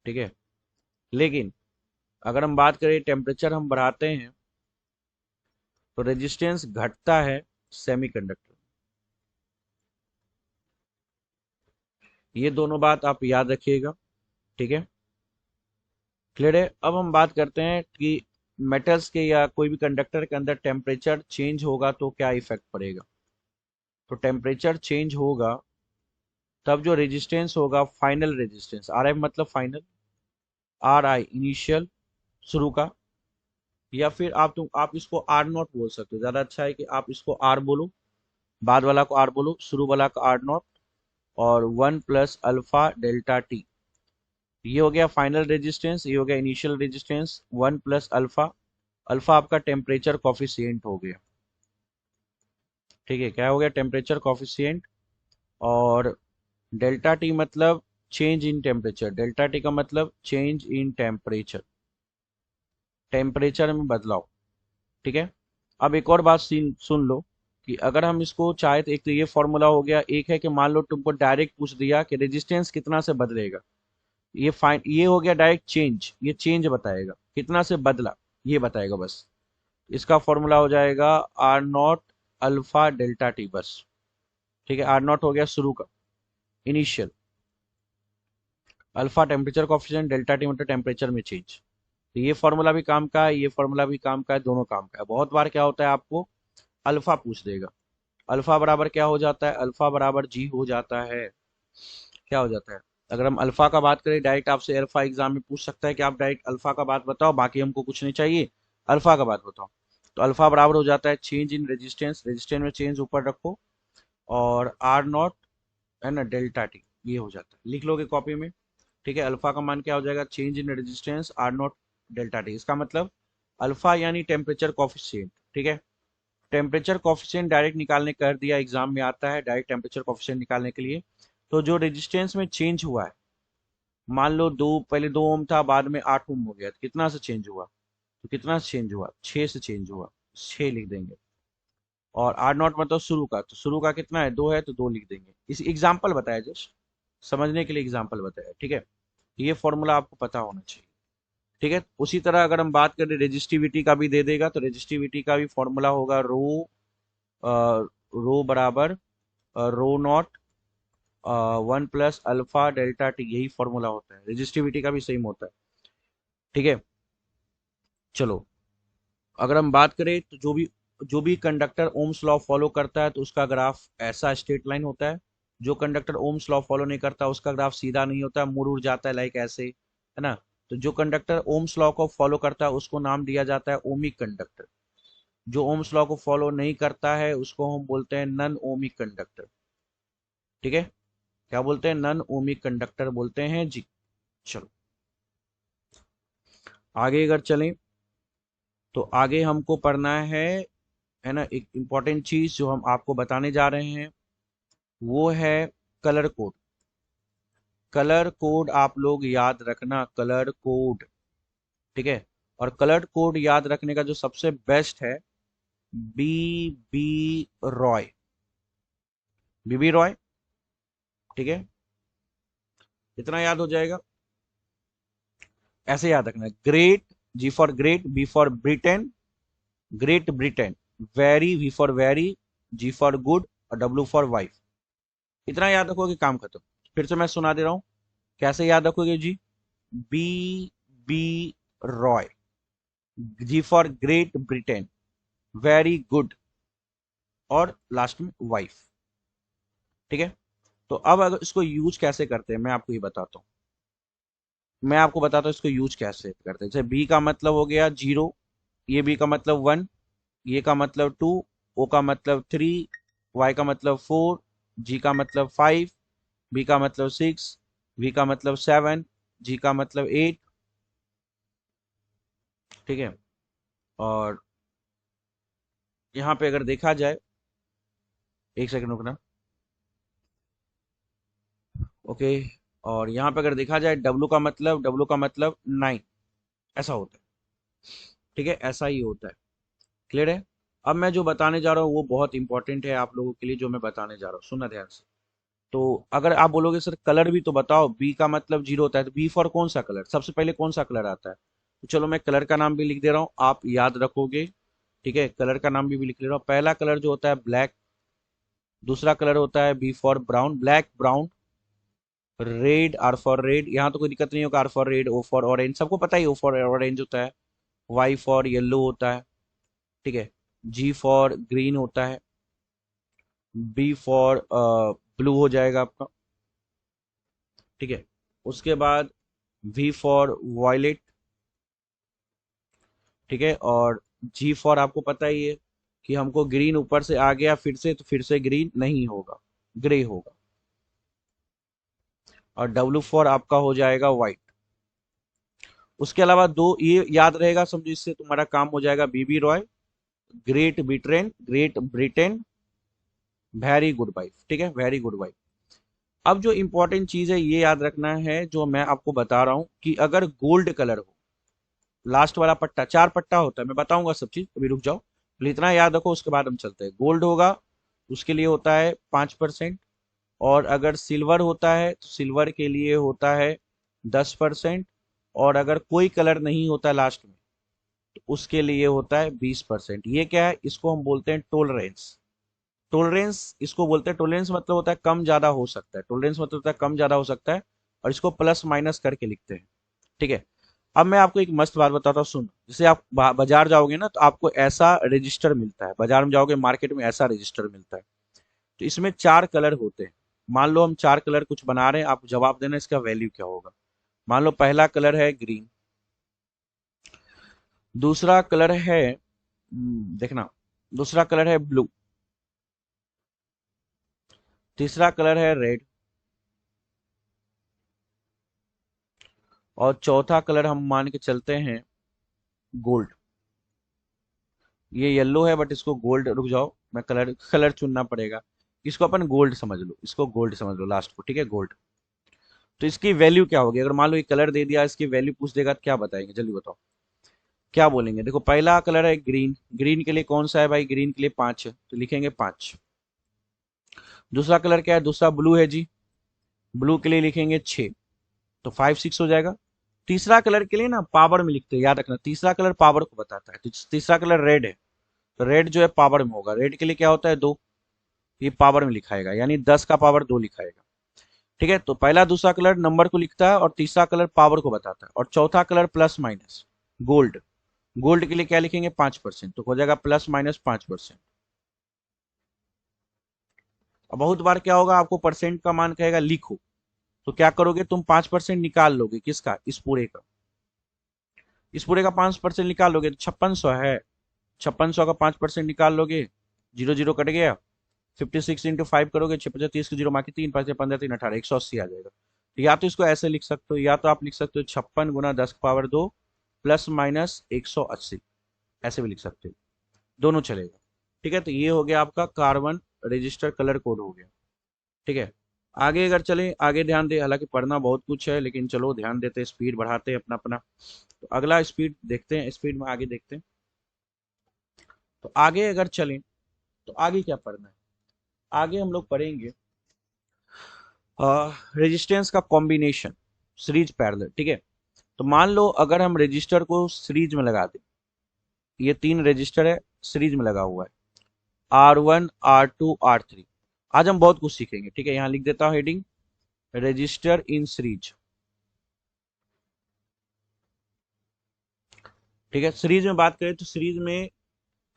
ठीक है, लेकिन अगर हम बात करें टेम्परेचर हम बढ़ाते हैं तो रेजिस्टेंस घटता है सेमीकंडक्टर। ये दोनों बात आप याद रखिएगा। ठीक है, क्लियर है। अब हम बात करते हैं कि मेटल्स के या कोई भी कंडक्टर के अंदर टेम्परेचर चेंज होगा तो क्या इफेक्ट पड़ेगा। तो टेम्परेचर चेंज होगा तब जो रेजिस्टेंस होगा, फाइनल रेजिस्टेंस, RI मतलब फाइनल, RI इनिशियल, शुरू का, या फिर आप इसको R0 बोल सकते हो। ज्यादा अच्छा है कि आप इसको R बोलो, बाद वाला को R बोलो, शुरू वाला का R0, और 1 + α∆t। ये हो गया फाइनल रेजिस्टेंस, ये हो गया इनिशियल रेजिस्टेंस, 1 + α। अल्फा आपका टेम्परेचर कॉफिशिएंट हो गया। ठीक है, क्या हो गया, टेम्परेचर कॉफिशिएंट। और डेल्टा टी मतलब change in temperature, delta T का मतलब चेंज इन टेम्परेचर, टेम्परेचर में बदलाव। ठीक है, अब एक और बात सुन लो कि अगर हम इसको चाहे तो एक तो ये फॉर्मूला हो गया, एक है कि मान लो तुमको डायरेक्ट पूछ दिया कि रेजिस्टेंस कितना से बदलेगा, ये हो गया डायरेक्ट चेंज, ये चेंज बताएगा कितना से बदला, ये बताएगा बस। इसका फॉर्मूला हो जाएगा R0 α∆t बस। ठीक है, R0 हो गया शुरू का, initial, alpha temperature coefficient, delta T मतलब टेम्परेचर में चेंज। तो ये फॉर्मूला भी काम का है, ये फॉर्मूला भी काम का है, दोनों काम का है। बहुत बार क्या होता है आपको अल्फा पूछ देगा, अल्फा बराबर क्या हो जाता है, अल्फा बराबर जी हो जाता है। क्या हो जाता है, अगर हम अल्फा का बात करें, डायरेक्ट आपसे अल्फा एग्जाम में पूछ सकता है कि आप डायरेक्ट अल्फा का बात बताओ, बाकी हमको कुछ नहीं चाहिए, अल्फा का बात बताओ। तो अल्फा बराबर हो जाता है चेंज इन रेजिस्टेंस, रेजिस्टेंस में चेंज ऊपर रखो, और R0 है ना ∆t, ये हो जाता है, लिख लोगे कॉपी में। ठीक है, अल्फा का मान क्या हो जाएगा, change in resistance R0 ∆t। इसका मतलब अल्फा यानी टेम्परेचर कॉफिशिएंट। ठीक है, टेम्परेचर कॉफिशिएंट डायरेक्ट निकालने कर दिया, एग्जाम में आता है डायरेक्ट टेम्परेचर कॉफिशिएंट निकालने के लिए। तो जो रेजिस्टेंस में चेंज हुआ है, मान लो दो, पहले 2 ओम था, बाद में 8 ओम हो गया, तो कितना से चेंज हुआ, तो कितना से चेंज हुआ, 6 से चेंज हुआ, 6 लिख देंगे। और R0 मतलब शुरू का, तो शुरू का कितना है, 2 है, तो 2 लिख देंगे। इस एग्जाम्पल बताया, जस्ट समझने के लिए एग्जाम्पल बताया। ठीक है, ये फॉर्मूला आपको पता होना चाहिए। ठीक है, उसी तरह अगर हम बात करें रेजिस्टिविटी का भी दे देगा, तो रेजिस्टिविटी का भी फॉर्मूला होगा रो बराबर ρ0 1 + α∆t, यही फॉर्मूला होता है, रेजिस्टिविटी का भी सेम होता है। ठीक है, चलो अगर हम बात करें तो जो भी कंडक्टर ओम्स लॉ फॉलो करता है तो उसका ग्राफ ऐसा स्ट्रेट लाइन होता है। जो कंडक्टर ओम्स लॉ फॉलो नहीं करता उसका ग्राफ सीधा नहीं होता, मुड़ उड़ जाता है, लाइक ऐसे, है ना। तो जो कंडक्टर ओम्स लॉ को फॉलो करता है उसको नाम दिया जाता है ओमिक कंडक्टर। जो ओम्स लॉ को फॉलो नहीं करता है उसको हम बोलते हैं नन ओमिक कंडक्टर। ठीक है, क्या बोलते हैं? नॉन ओमिक कंडक्टर बोलते हैं जी। चलो आगे अगर चलें तो आगे हमको पढ़ना है ना, एक इम्पॉर्टेंट चीज जो हम आपको बताने जा रहे हैं वो है कलर कोड। कलर कोड आप लोग याद रखना, कलर कोड, ठीक है। और कलर कोड याद रखने का जो सबसे बेस्ट है, B B Roy, B B Roy, ठीक है। इतना याद हो जाएगा। ऐसे याद रखना, great, G for great, B for Britain, great Britain, very, V for very, G for good, और डब्ल्यू फॉर वाइफ। इतना याद रखोगे काम खत्म। फिर से मैं सुना दे रहा हूं, कैसे याद रखोगे जी? B B Roy, G for Great Britain, very good, और लास्ट में वाइफ, ठीक है। तो अब अगर इसको यूज कैसे करते हैं मैं आपको ये बताता हूँ। मैं आपको बताता हूँ इसको यूज कैसे करते हैं। जैसे बी का मतलब हो गया जीरो, ये बी का मतलब वन, ये का मतलब टू, ओ का मतलब थ्री, वाई का मतलब फोर, जी का मतलब फाइव, बी का मतलब सिक्स, वी का मतलब सेवन, जी का मतलब एट, ठीक है। और यहाँ पे अगर देखा जाए, एक सेकंड रुकना, ओके। और यहाँ पे अगर देखा जाए, डब्लू का मतलब नाइन, ऐसा होता है, ठीक है। ऐसा ही होता है, क्लियर है। अब मैं जो बताने जा रहा हूँ वो बहुत इंपॉर्टेंट है आप लोगों के लिए, जो मैं बताने जा रहा हूँ सुनना ध्यान से। तो अगर आप बोलोगे सर कलर भी तो बताओ, बी का मतलब जीरो होता है, तो बी फॉर कौन सा कलर, सबसे पहले कौन सा कलर आता है? तो चलो मैं कलर का नाम भी लिख दे रहा हूँ, आप याद रखोगे, ठीक है। कलर का नाम भी लिख ले रहा हूँ। पहला कलर जो होता है ब्लैक, दूसरा कलर होता है B for brown, black brown, red, R for red, यहाँ तो कोई दिक्कत नहीं होगा, R for red, O for orange, सबको पता ही ओ फॉर ऑरेंज होता है, वाई फॉर येलो होता है, ठीक है। जी फॉर ग्रीन होता है, बी फॉर ब्लू हो जाएगा आपका, ठीक है। उसके बाद वी फॉर वॉयलेट, ठीक है। और जी फॉर आपको पता ही है कि हमको ग्रीन ऊपर से आ गया फिर से, तो फिर से ग्रीन नहीं होगा, ग्रे होगा। और डब्ल्यू फॉर आपका हो जाएगा व्हाइट। उसके अलावा दो ये याद रहेगा, समझो, इससे तुम्हारा काम हो जाएगा। B B Roy, Great Britain, great Britain, very good wife, ठीक है, वेरी गुड वाइफ। अब जो इंपॉर्टेंट चीज है ये याद रखना है, जो मैं आपको बता रहा हूं, कि अगर गोल्ड कलर हो, लास्ट वाला पट्टा, चार पट्टा होता है, मैं बताऊंगा सब चीज, अभी रुक जाओ, तो इतना याद रखो, उसके बाद हम चलते हैं। गोल्ड होगा उसके लिए होता है 5%, और अगर सिल्वर होता है तो सिल्वर के लिए होता है 10%, और अगर कोई कलर नहीं होता लास्ट में तो उसके लिए होता है 20%। ये क्या है? इसको हम बोलते हैं टोलरेंस। टोलरेंस इसको बोलते हैं, टोलरेंस मतलब होता है कम ज्यादा हो सकता है, टोलरेंस मतलब होता है कम ज्यादा हो सकता है, और इसको प्लस माइनस करके लिखते हैं, ठीक है। अब मैं आपको एक मस्त बात बताता हूँ, सुन। जैसे आप बाजार जाओगे ना, तो आपको ऐसा रजिस्टर मिलता है, बाजार में जाओगे मार्केट में ऐसा रजिस्टर मिलता है, तो इसमें चार कलर होते हैं। मान लो हम चार कलर कुछ बना रहे हैं, आप जवाब देना इसका वैल्यू क्या होगा। मान लो पहला कलर है ग्रीन, दूसरा कलर है देखना, दूसरा कलर है ब्लू, तीसरा कलर है रेड, और चौथा कलर हम मान के चलते हैं गोल्ड। ये येलो है बट इसको गोल्ड, रुक जाओ, मैं कलर कलर चुनना पड़ेगा। इसको अपन गोल्ड समझ लो, इसको गोल्ड समझ लो लास्ट को, ठीक है, गोल्ड। तो इसकी वैल्यू क्या होगी? अगर मान लो ये कलर दे दिया, इसकी वैल्यू पूछ देगा तो क्या बताएंगे, जल्दी बताओ, क्या बोलेंगे? देखो पहला कलर है ग्रीन, ग्रीन के लिए कौन सा है भाई? ग्रीन के लिए पांच है, तो लिखेंगे पांच। दूसरा कलर क्या है? दूसरा ब्लू है जी, ब्लू के लिए लिखेंगे छह, तो फाइव सिक्स हो जाएगा। तीसरा कलर के लिए ना पावर में लिखते हैं, याद रखना, तीसरा कलर पावर को बताता है, तो तीसरा कलर रेड है, तो रेड जो है पावर में होगा, रेड के लिए क्या होता है? दो, ये पावर में लिखाएगा, यानी 10 का पावर दो लिखाएगा, ठीक है। तो पहला दूसरा कलर नंबर को लिखता है, और तीसरा कलर पावर को बताता है, और चौथा colour plus minus, gold, gold के लिए क्या लिखेंगे? 5%, तो हो जाएगा प्लस माइनस 5%। अब बहुत बार क्या होगा, आपको परसेंट का मान कहेगा लिखो, तो क्या करोगे तुम? 5% निकाल लोगे, किसका? इस पूरे का, इस पूरे का 5% निकाल लोगे तो 5600 है, 5600 का 5% निकाल लोगे, जीरो जीरो कट गया, 56 इंटू 5 करोगे, 6 30 की जीरो बाकी 3 5 15 3 18 180 आ जाएगा। तो या तो इसको ऐसे लिख सकते हो, या तो आप लिख सकते हो 56 गुना 10 की पावर 2 प्लस माइनस 180, ऐसे भी लिख सकते हो, दोनों चलेगा। ठीक है, तो ये हो गया आपका कार्बन रजिस्टर कलर कोड हो गया। ठीक है, आगे अगर चले, आगे ध्यान दे, हालांकि पढ़ना बहुत कुछ है लेकिन चलो ध्यान देते हैं, स्पीड बढ़ाते हैं अपना अपना। तो अगला स्पीड देखते हैं, स्पीड में आगे देखते हैं। तो आगे अगर चलें तो आगे क्या पढ़ना है, आगे हम लोग पढ़ेंगे रेजिस्टेंस का कॉम्बिनेशन सीरीज पैरेलल। ठीक है, तो मान लो अगर हम रजिस्टर को सीरीज में लगा दें, ये 3 रजिस्टर है, सीरीज में लगा हुआ है, R1 R2 R3। आज हम बहुत कुछ सीखेंगे। ठीक है, यहां लिख देता हूं हेडिंग, रजिस्टर इन सीरीज। ठीक है, सीरीज में बात करें तो सीरीज में,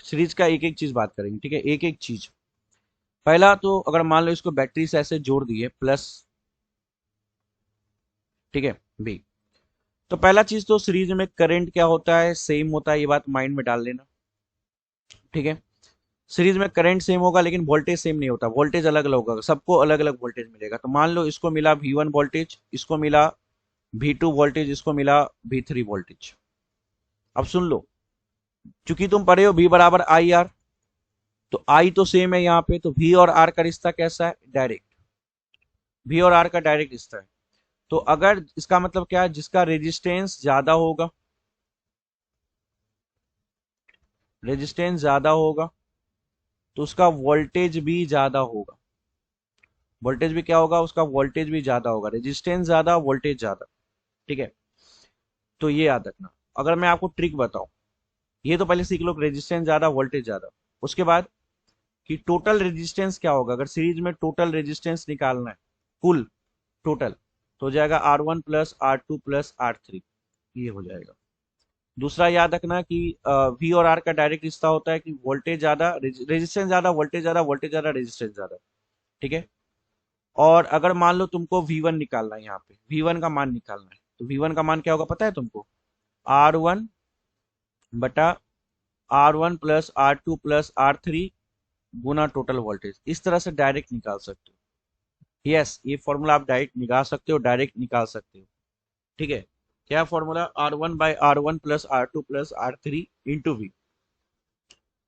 सीरीज का एक एक चीज बात करेंगे। ठीक है, एक एक चीज। पहला तो अगर मान लो इसको बैटरी से ऐसे जोड़ दिए प्लस, ठीक है, बी, तो पहला चीज तो सीरीज में करंट क्या होता है, सेम होता है, ये बात माइंड में डाल लेना। ठीक है, सीरीज में करंट सेम होगा लेकिन वोल्टेज सेम नहीं होता, वोल्टेज अलग अलग होगा, सबको अलग अलग वोल्टेज मिलेगा। तो मान लो इसको मिला V1 वोल्टेज, इसको मिला V2 वोल्टेज, इसको मिला V3 वोल्टेज। अब सुन लो, चूंकि तुम पढ़े हो V बराबर आई आर, तो आई तो सेम है यहाँ पे, तो V और R का रिश्ता कैसा है, डायरेक्ट। V और R का डायरेक्ट रिश्ता है। तो अगर इसका मतलब क्या है, जिसका रेजिस्टेंस ज्यादा होगा, रेजिस्टेंस ज्यादा होगा तो उसका वोल्टेज भी ज्यादा होगा। वोल्टेज भी क्या होगा, उसका वोल्टेज भी ज्यादा होगा, रेजिस्टेंस ज्यादा वोल्टेज ज्यादा। ठीक है, तो ये याद रखना। अगर मैं आपको ट्रिक बताऊं, ये तो पहले सीख लो, रेजिस्टेंस ज्यादा वोल्टेज ज्यादा, उसके बाद कि टोटल रेजिस्टेंस क्या होगा, अगर सीरीज में टोटल रेजिस्टेंस निकालना है, कुल टोटल, तो हो जाएगा R1 plus R2 plus R3, ये हो जाएगा। दूसरा याद रखना कि V और R का डायरेक्ट रिश्ता होता है कि वोल्टेज ज्यादा, रेजिस्टेंस ज्यादा, वोल्टेज ज्यादा, वोल्टेज ज्यादा, रेजिस्टेंस ज्यादा। ठीक है, और अगर मान लो तुमको V1 निकालना है, यहाँ पे V1 का मान निकालना है, तो V1 का मान क्या होगा पता है तुमको, R1 बटा R1 plus R2 plus R3 गुना टोटल वोल्टेज। इस तरह से डायरेक्ट निकाल सकते हो। यस, ये फॉर्मूला आप डायरेक्ट निकाल सकते हो, डायरेक्ट निकाल सकते हो। ठीक है, क्या formula, R1 plus R2 plus R3 into V.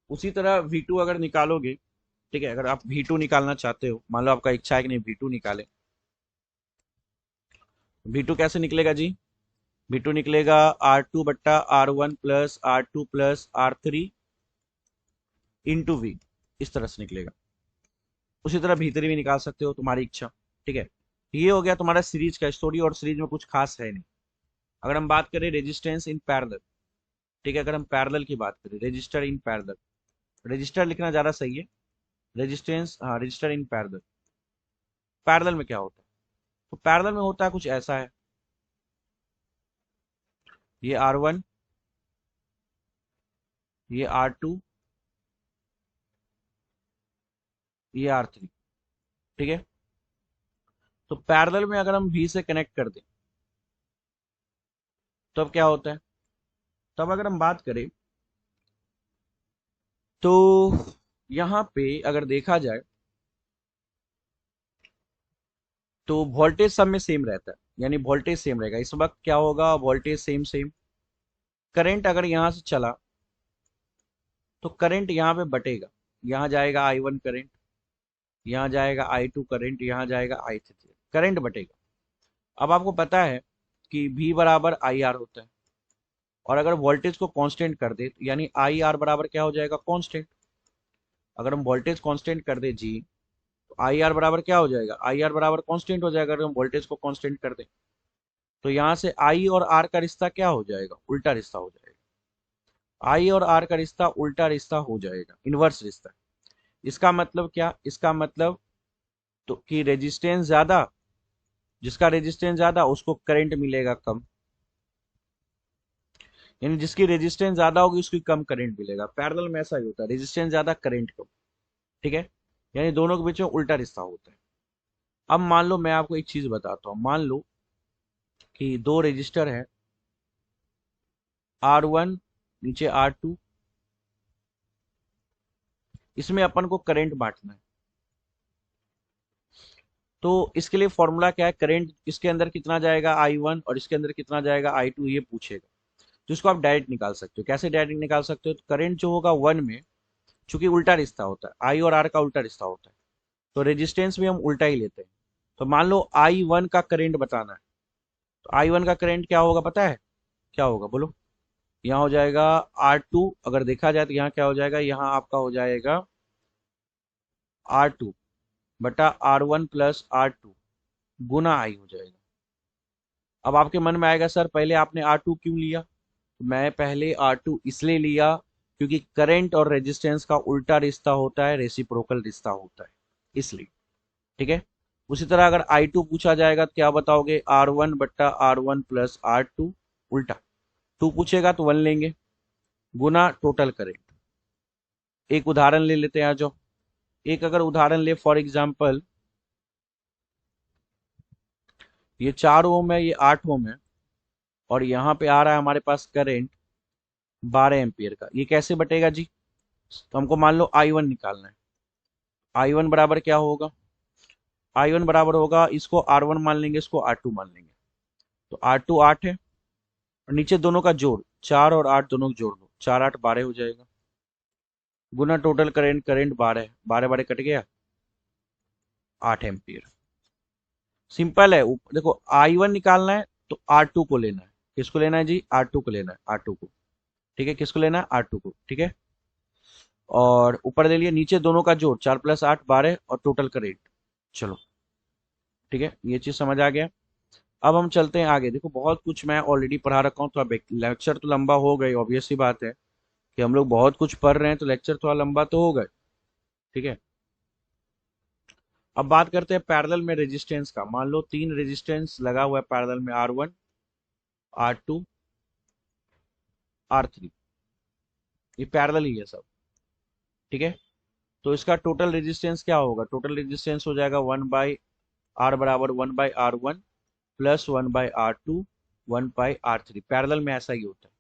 उसी तरह V2 अगर निकालोगे, ठीक है, अगर आप V2 निकालना चाहते हो, मान लो आपका इच्छा है कि नहीं V2 निकाले, V2 कैसे निकलेगा जी, V2 निकलेगा R2 बट्टा R1 plus R2 plus R3 into we, इस तरह से निकलेगा। उसी तरह भीतरी भी निकाल सकते हो, तुम्हारी इच्छा। ठीक है, ये हो गया तुम्हारा सीरीज का स्टोरी, और सीरीज में कुछ खास है नहीं। अगर हम बात करें रेजिस्टेंस इन पैरेलल, ठीक है, अगर हम पैरेलल की बात करें, रजिस्टर इन पैरेलल, रजिस्टर लिखना ज्यादा सही है, रेजिस्टेंस, हाँ, रजिस्टर इन पैरेलल। पैरेलल में क्या होता है, तो पैरेलल में होता है कुछ ऐसा है, ये R1, ये R2, ये R3। ठीक है, तो पैरेलल में अगर हम V से कनेक्ट कर दें तो अब क्या होता है, तब अगर हम बात करें तो यहां पे अगर देखा जाए तो वोल्टेज सब में सेम रहता है, यानी वोल्टेज सेम रहेगा। इस वक्त क्या होगा, वोल्टेज सेम सेम। करंट अगर यहां से चला तो करंट यहाँ पे बटेगा, यहाँ जाएगा I1 करंट, यहाँ जाएगा I2 करंट, यहाँ जाएगा I3 करंट बटेगा। अब आपको पता है कि V बराबर आई आर होता है, और अगर वोल्टेज को कांस्टेंट कर दे तो यानी आई आर बराबर क्या हो जाएगा, कांस्टेंट। अगर हम वोल्टेज कांस्टेंट कर दे जी, तो आई आर बराबर क्या हो जाएगा, आई आर बराबर कांस्टेंट हो जाएगा, अगर हम वोल्टेज को कांस्टेंट कर दें। तो यहाँ से आई और आर का रिश्ता क्या हो जाएगा, उल्टा रिश्ता हो जाएगा। आई और आर का रिश्ता उल्टा रिश्ता हो जाएगा, इनवर्स रिश्ता। इसका मतलब क्या, इसका मतलब तो कि रेजिस्टेंस ज्यादा, जिसका रेजिस्टेंस ज्यादा उसको करंट मिलेगा कम, यानी जिसकी रेजिस्टेंस ज्यादा होगी उसकी कम करंट मिलेगा। पैरेलल में ऐसा ही होता है, रेजिस्टेंस ज्यादा करंट कम। ठीक है, यानी दोनों के बीच में उल्टा रिश्ता होता है। अब मान लो मैं आपको एक चीज बताता हूँ, मान लो कि दो रजिस्टर है, R1 नीचे R2, इसमें अपन को करंट बांटना है। तो इसके लिए फॉर्मूला क्या है, करंट इसके अंदर कितना जाएगा I1 और इसके अंदर कितना जाएगा I2, ये पूछेगा। तो इसको आप डायरेक्ट निकाल सकते हो। कैसे डायरेक्ट निकाल सकते हो, तो करंट जो होगा 1 में, चूंकि उल्टा रिश्ता होता है, I और R का उल्टा रिश्ता होता है, तो रेजिस्टेंस भी हम उल्टा ही लेते हैं। तो मान लो I1 का करंट बताना है, तो I1 का करंट क्या होगा पता है, क्या होगा बोलो। यहाँ हो जाएगा R2, अगर देखा जाए तो यहाँ क्या हो जाएगा, यहाँ आपका हो जाएगा R2 बटा R1 plus R2 Guna I हो जाएगा। अब आपके मन में आएगा सर पहले आपने R2 क्यों लिया, तो मैं पहले R2 इसलिए लिया क्योंकि करंट और रेजिस्टेंस का उल्टा रिश्ता होता है, रेसिप्रोकल रिश्ता होता है, इसलिए। ठीक है। उसी तरह अगर I2 पूछा जाएगा तो क्या बताओगे, R1 बट्टा R1 प्लस R2 उल्टा, 2 पूछेगा तो 1 लेंगे गुना टोटल करंट। एक उदाहरण ले लेते हैं, आ जाओ। एक अगर उदाहरण ले, फॉर एग्जांपल ये 4 ओम है, ये 8 ओम है, और यहाँ पे आ रहा है हमारे पास करंट 12 एम्पियर का। ये कैसे बटेगा जी, तो हमको मान लो I1 निकालना है। I1 बराबर क्या होगा, I1 बराबर होगा, इसको R1 मान लेंगे, इसको R2 मान लेंगे, तो R2 8 है, और नीचे दोनों का जोड़ 4 और 8 दोनों को जोड़ दो, 4 8 12 हो जाएगा, गुना टोटल करंट, करंट 12, 12 12 कट गया, 8 एम्पियर। सिंपल है। देखो I1 निकालना है तो R2 को लेना है। किसको लेना है जी, R2 को लेना है, R2 को। ठीक है, किसको लेना है, R2 को। ठीक है, और ऊपर ले लिए, नीचे दोनों का जोड़ 4 प्लस 8 12 और टोटल करंट। चलो ठीक है, ये चीज समझ आ गया। अब हम चलते हैं आगे। देखो बहुत कुछ मैं ऑलरेडी पढ़ा रखा हूँ, तो अब लेक्चर तो लंबा हो गई, ऑब्वियस सी बात है कि हम लोग बहुत कुछ पढ़ रहे हैं, तो लेक्चर थोड़ा लंबा तो हो गए। ठीक है, अब बात करते हैं पैरेलल में रेजिस्टेंस का। मान लो 3 रेजिस्टेंस लगा हुआ है पैरेलल में, R1 R2 R3, ये पैरेलल ही है सब। ठीक है, तो इसका टोटल रेजिस्टेंस क्या होगा, टोटल रेजिस्टेंस हो जाएगा 1/R बराबर 1/R1 plus 1/R2 1/R3। Parallel में ऐसा ही होता है।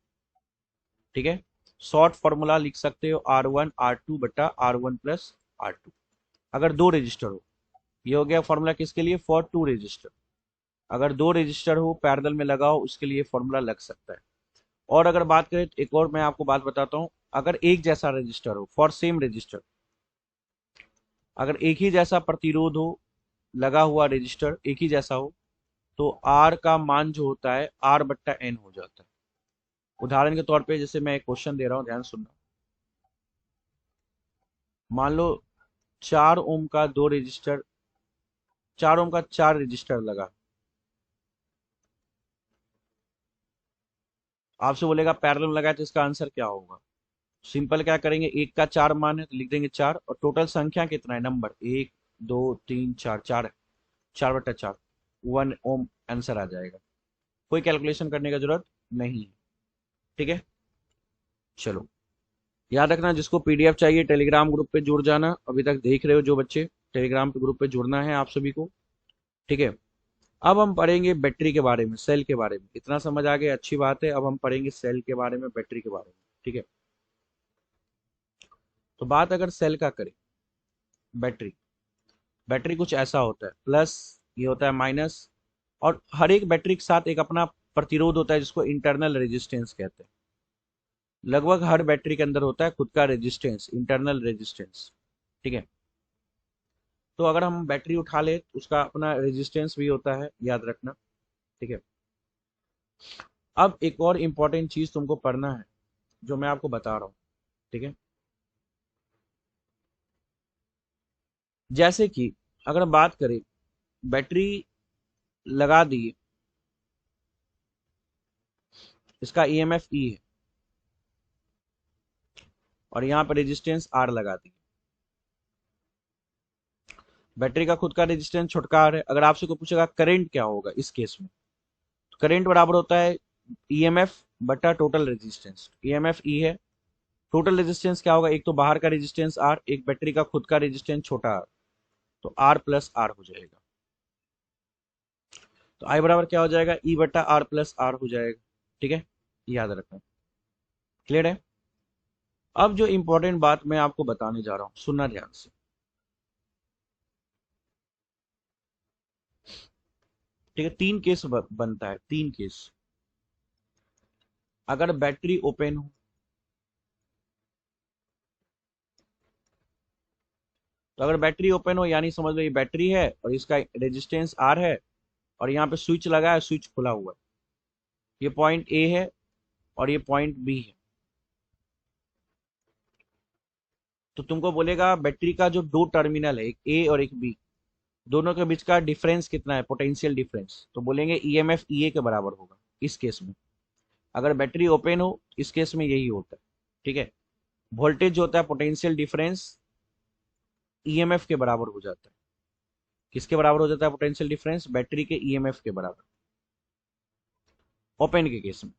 ठीक है, शॉर्ट फॉर्मूला लिख सकते हो R1 R2 बटा R1 प्लस R2, अगर 2 रजिस्टर हो। ये हो गया फॉर्मूला किसके लिए, फॉर 2 रजिस्टर। अगर 2 रजिस्टर हो पैरेलल में लगा हो, उसके लिए फॉर्मूला लग सकता है। और अगर बात करें तो एक और मैं आपको बात बताता हूँ, अगर एक जैसा रजिस्टर हो, फॉर सेम रजिस्टर, अगर एक ही जैसा प्रतिरोध हो, लगा हुआ रजिस्टर एक ही जैसा हो, तो R का मान जो होता है R बट्टा N हो जाता है। उदाहरण के तौर पे जैसे मैं एक क्वेश्चन दे रहा हूँ, ध्यान सुनना। मान लो 4 ओम का 2 रजिस्टर, 4 ओम का 4 रजिस्टर लगा। आपसे बोलेगा पैरेलल लगा है तो इसका आंसर क्या होगा। सिंपल क्या करेंगे, एक का 4 मान है तो लिख देंगे 4, और टोटल संख्या कितना है, नंबर 1 2 3 4, 4 है, 4 बटा 4 1 ओम आंसर आ जाएगा। कोई कैलकुलेशन करने की जरूरत नहीं है। ठीक है, चलो याद रखना, जिसको पीडीएफ चाहिए टेलीग्राम ग्रुप पे जुड़ जाना। अभी तक देख रहे हो जो बच्चे, टेलीग्राम पे ग्रुप पे जुड़ना है आप सभी को। ठीक है, अब हम पढ़ेंगे बैटरी के बारे में, सेल के बारे में। इतना समझ आ गया, अच्छी बात है। अब हम पढ़ेंगे सेल के बारे में, बैटरी के बारे में। ठीक है, तो बात अगर सेल का करें, बैटरी, बैटरी कुछ ऐसा होता है, प्लस ये होता है माइनस, और हर एक बैटरी के साथ एक अपना प्रतिरोध होता है जिसको इंटरनल रेजिस्टेंस कहते हैं। लगभग हर बैटरी के अंदर होता है खुद का रेजिस्टेंस, इंटरनल रेजिस्टेंस। ठीक है, तो अगर हम बैटरी उठा ले तो उसका अपना रेजिस्टेंस भी होता है, याद रखना। ठीक है, अब एक और इम्पोर्टेंट चीज तुमको पढ़ना है जो मैं आपको बता रहा हूँ। ठीक है, जैसे कि अगर हम बात करें, बैटरी लगा दी, इसका ईएमएफ ई है, और यहाँ पर रेजिस्टेंस आर लगा दी। बैटरी का खुद का रेजिस्टेंस छोटका आर है। अगर आपसे कोई पूछेगा करंट क्या होगा इस केस में, तो करंट बराबर होता है ईएमएफ बटा टोटल रेजिस्टेंस। ईएमएफ ई है, टोटल रेजिस्टेंस क्या होगा, एक तो बाहर का रेजिस्टेंस आर, एक बैटरी का खुद का रेजिस्टेंस छोटा आर, तो आर प्लस आर हो जाएगा। तो आई बराबर क्या हो जाएगा, ई बटा आर प्लस आर हो जाएगा। ठीक है, याद रखना। क्लियर है। अब जो इंपॉर्टेंट बात मैं आपको बताने जा रहा हूं, सुनना ध्यान से। ठीक है, तीन केस बनता है, तीन केस। अगर बैटरी ओपन हो, तो अगर बैटरी ओपन हो यानी समझ लो ये बैटरी है और इसका रेजिस्टेंस आर है, और यहाँ पे स्विच लगा है, स्विच खुला हुआ है, ये पॉइंट ए है और ये पॉइंट बी है। तो तुमको बोलेगा बैटरी का जो दो टर्मिनल है, एक ए और एक बी, दोनों के बीच का डिफरेंस कितना है, पोटेंशियल डिफरेंस, तो बोलेंगे ईएमएफ ईए के बराबर होगा इस केस में। अगर बैटरी ओपन हो इस केस में यही होता है। ठीक है, वोल्टेज होता है पोटेंशियल डिफरेंस ईएमएफ के बराबर हो जाता है। किसके बराबर हो जाता है पोटेंशियल डिफरेंस? बैटरी के ईएमएफ के बराबर, ओपन के केस में।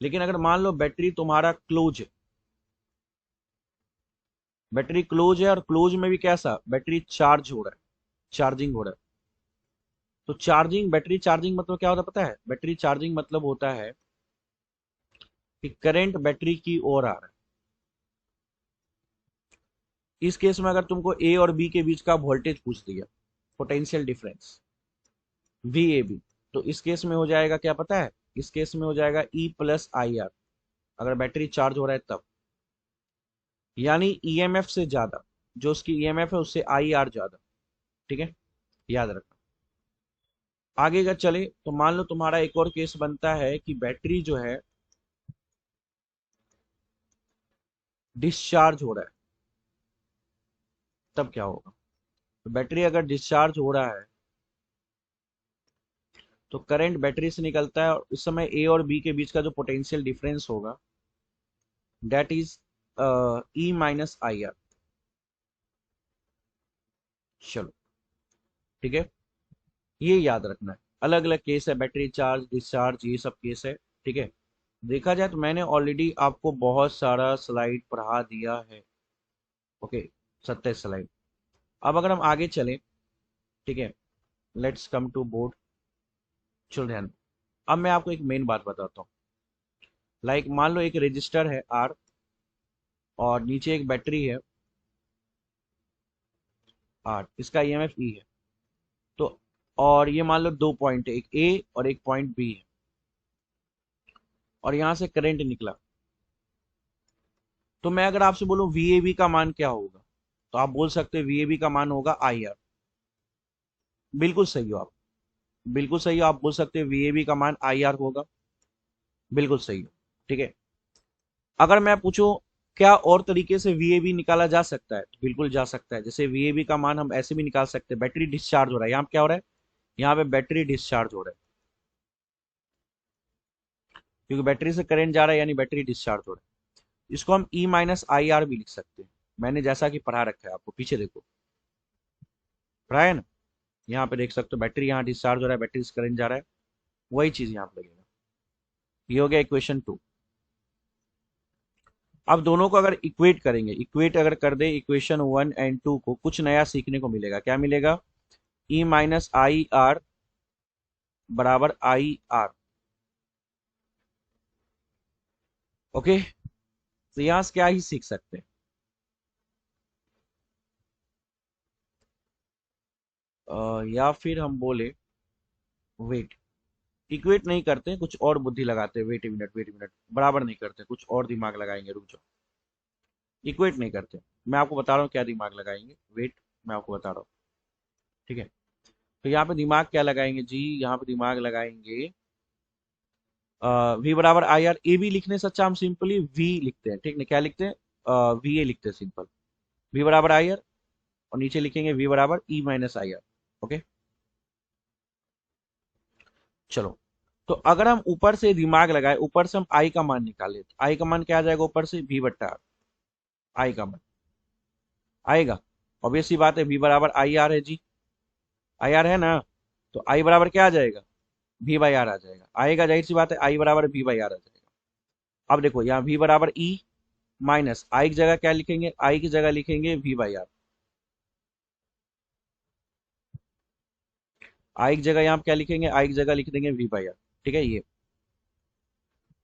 लेकिन अगर मान लो बैटरी तुम्हारा क्लोज है, बैटरी क्लोज है और क्लोज में भी कैसा, बैटरी चार्ज हो रहा है, चार्जिंग हो रहा है। तो चार्जिंग, बैटरी चार्जिंग मतलब क्या होता है पता है? बैटरी चार्जिंग मतलब होता है कि करंट बैटरी की ओर आ रहा है। इस केस में अगर तुमको ए और बी के बीच का वोल्टेज पूछ दिया, potential difference V A B, तो इस केस में हो जाएगा क्या पता है? इस केस में हो जाएगा ई प्लस आई आर, अगर बैटरी चार्ज हो रहा है तब। यानी ईएमएफ से ज्यादा, जो उसकी ईएमएफ है उससे आई आर ज्यादा। ठीक है, याद रखना। आगे अगर चले तो मान लो तुम्हारा एक और केस बनता है कि बैटरी जो है डिस्चार्ज हो रहा है, तब क्या होगा? तो बैटरी अगर डिस्चार्ज हो रहा है तो करंट बैटरी से निकलता है, और इस समय ए और बी के बीच का जो पोटेंशियल डिफरेंस होगा that is E minus I R. चलो, ठीक है, ये याद रखना है। अलग अलग केस है, बैटरी चार्ज, डिस्चार्ज, ये सब केस है। ठीक है, देखा जाए तो मैंने ऑलरेडी आपको बहुत सारा स्लाइड पढ़ा दिया है। Okay, 27 slide. अब अगर हम आगे चलें, ठीक है, लेट्स कम टू बोर्ड। चलो ध्यान, अब मैं आपको एक मेन बात बताता हूँ। लाइक मान लो एक रजिस्टर है आर और नीचे एक बैटरी है आर, इसका ईएमएफ ई है। तो और ये मान लो दो पॉइंट है, एक ए और एक पॉइंट बी है, और यहां से करंट निकला। तो मैं अगर आपसे बोलूं वीएबी का मान क्या होगा, तो आप बोल सकते हैं वीएबी का मान होगा आई आर। बिल्कुल सही हो आप, बिल्कुल सही हो, आप बोल सकते हैं वीएबी का मान आई आर होगा। बिल्कुल सही हो। ठीक है, अगर मैं पूछूं क्या और तरीके से वीएबी निकाला जा सकता है, तो बिल्कुल जा सकता है। जैसे वीएबी का मान हम ऐसे भी निकाल सकते हैं, बैटरी डिस्चार्ज हो रहा है, यहाँ पे क्या हो रहा है? यहाँ पे बैटरी डिस्चार्ज हो रहा है, क्योंकि बैटरी से करंट जा रहा है यानी बैटरी डिस्चार्ज हो रहा है। इसको हम ई माइनस आई आर भी लिख सकते हैं, मैंने जैसा कि पढ़ा रखा है आपको, पीछे देखो पढ़ा है ना। यहाँ पे देख सकते हो बैटरी यहाँ डिस्चार्ज हो रहा है, बैटरी से करंट जा रहा है, वही चीज यहाँ पे लगेगा। ये हो गया इक्वेशन 2। अब दोनों को अगर इक्वेट करेंगे, इक्वेट अगर कर दे इक्वेशन 1 एंड 2 को, कुछ नया सीखने को मिलेगा। क्या मिलेगा? ई माइनस आई आर बराबर आई आर। ओके, तो यहां से क्या ही सीख सकते हैं? या फिर हम बोले वेट, इक्वेट नहीं करते, कुछ और बुद्धि लगाते। वेट मिनट, वेट मिनट, बराबर नहीं करते, कुछ और दिमाग लगाएंगे, रुक जाओ। इक्वेट नहीं करते, मैं आपको बता रहा हूँ क्या दिमाग लगाएंगे। वेट, मैं आपको बता रहा हूँ। ठीक है, तो यहाँ पे दिमाग क्या लगाएंगे जी? यहाँ पे दिमाग लगाएंगे वी बराबर आई आर। ए बी लिखने से अच्छा हम सिंपली वी लिखते हैं। ठीक है, क्या लिखते हैं? वी ए लिखते हैं सिंपल। वी बराबर आई आर, और नीचे लिखेंगे वी बराबर E minus I R. Okay, चलो, तो अगर हम ऊपर से दिमाग लगाए, ऊपर से हम आई का मान निकाले, तो आई का मान क्या आ जाएगा? ऊपर से वी बट्टा आर, आई का मान आएगा। ऑब्वियस सी बात है, वी बराबर आई आर है जी, आई आर है ना, तो आई बराबर क्या आ जाएगा? वी बाई आर आ जाएगा, आएगा, जाहिर सी बात है, आई बराबर वी बाई आर आ जाएगा। अब देखो यहाँ वी बराबर ई माइनस आई की जगह क्या लिखेंगे? आई की जगह लिखेंगे वी बाई आर। आई की जगह यहाँ पे क्या लिखेंगे? आई की जगह लिख देंगे वी बाई आर। ठीक है, ये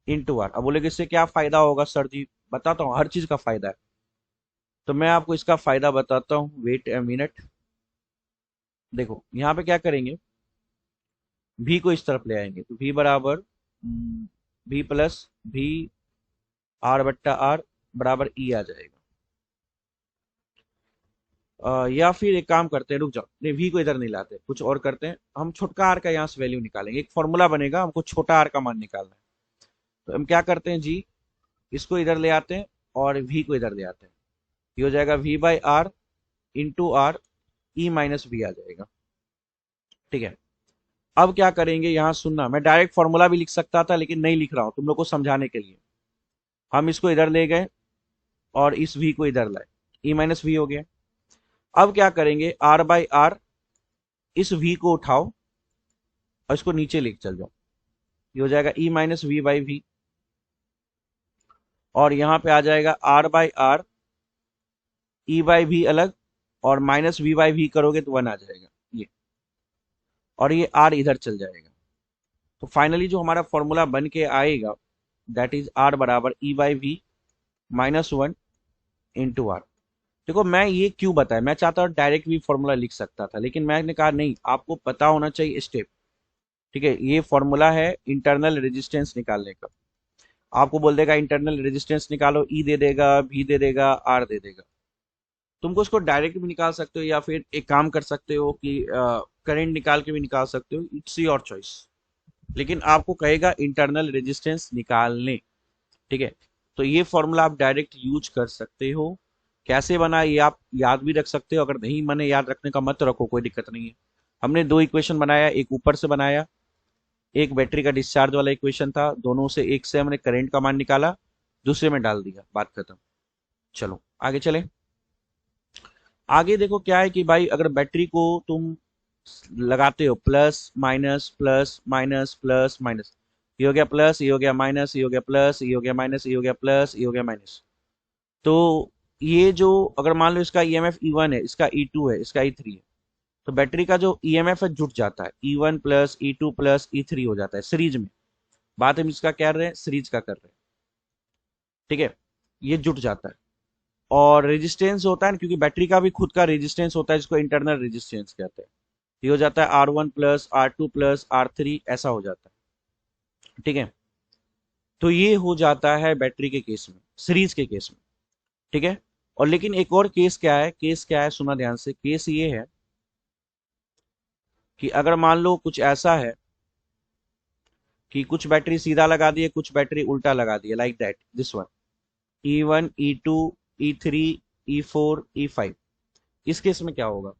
इंटू आर। अब बोले कि इससे क्या फायदा होगा सर जी? बताता हूँ, हर चीज का फायदा है। तो मैं आपको इसका फायदा बताता हूँ, वेट ए मिनट। देखो यहाँ पे क्या करेंगे, भी को इस तरफ ले आएंगे तो भी बराबर भी प्लस भी आर बट्टा आर बराबर ई आ जाएगा। या फिर एक काम करते हैं, रुक जाओ, नहीं भी को इधर नहीं लाते, कुछ और करते हैं, हम छोटका आर का यहाँ से वैल्यू निकालेंगे, एक फॉर्मूला बनेगा, हमको छोटा आर का मान निकालना है। तो हम क्या करते हैं जी, इसको इधर ले आते हैं और भी को इधर ले आते हैं, ये हो जाएगा V by R into R E minus V आ जाएगा। ठीक है, अब क्या करेंगे, यहाँ सुनना, मैं डायरेक्ट फॉर्मूला भी लिख सकता था लेकिन नहीं लिख रहा हूँ तुम लोग को समझाने के लिए। हम इसको इधर ले गए और इस v को इधर लाए, ई माइनस वी हो गया। अब क्या करेंगे, आर बाई आर, इस v को उठाओ और इसको नीचे लेके चल जाओ, ये हो जाएगा E minus V by V, और यहाँ पे आ जाएगा R by R, E by V अलग, और माइनस वी बाई वी करोगे तो 1 आ जाएगा ये, और ये आर इधर चल जाएगा। तो फाइनली जो हमारा फॉर्मूला बन के आएगा दैट इज आर बराबर E by V minus 1 into R. देखो मैं ये क्यों बताया, मैं चाहता हूँ डायरेक्ट भी फॉर्मूला लिख सकता था लेकिन मैंने कहा नहीं, आपको पता होना चाहिए स्टेप। ठीक है, ये फॉर्मूला है इंटरनल रेजिस्टेंस निकालने का, आपको बोल देगा इंटरनल रेजिस्टेंस निकालो, ई दे देगा, भी दे देगा, आर दे देगा। तुमको उसको डायरेक्ट भी निकाल सकते हो या फिर एक काम कर सकते हो कि करंट निकाल के भी निकाल सकते हो, इट्स योर चॉइस, लेकिन आपको कहेगा इंटरनल रेजिस्टेंस निकालने। ठीक है, तो ये फॉर्मूला आप डायरेक्ट यूज कर सकते हो। कैसे बना ये आप याद भी रख सकते हो, अगर नहीं मने याद रखने का मत रखो, कोई दिक्कत नहीं है। हमने दो इक्वेशन बनाया, एक ऊपर से बनाया, एक बैटरी का डिस्चार्ज वाला इक्वेशन था, दोनों से एक से हमने करंट का मान निकाला, दूसरे में डाल दिया, बात खत्म। चलो आगे चले। आगे देखो क्या है कि भाई अगर बैटरी को तुम लगाते हो plus minus plus minus plus minus, ये हो गया प्लस, ये हो गया माइनस, ये हो गया प्लस, ये हो गया माइनस, ये हो गया प्लस, ये हो गया माइनस, तो ये जो अगर मान लो इसका ईएमएफ ई1 है, इसका ई2 है, इसका ई3 है, तो बैटरी का जो ईएमएफ है जुट जाता है, ई1 प्लस ई2 प्लस ई3 हो जाता है सीरीज में। बात हम इसका क्या कर रहे हैं, सीरीज का कर रहे हैं। ठीक है, ये जुट जाता है। और रेजिस्टेंस होता है ना, क्योंकि बैटरी का भी खुद का रेजिस्टेंस होता है जिसको इंटरनल रेजिस्टेंस कहते हैं, ये हो जाता है R1 plus R2 plus R3, ऐसा हो जाता है। ठीक है, तो ये हो जाता है बैटरी के केस में, सीरीज के केस में। ठीक है, और लेकिन एक और केस क्या है, केस क्या है सुना ध्यान से, केस ये है कि अगर मान लो कुछ ऐसा है कि कुछ बैटरी सीधा लगा दिए, कुछ बैटरी उल्टा लगा दिए, like that this one, E1 E2 E3 E4 E5। इस केस में क्या होगा,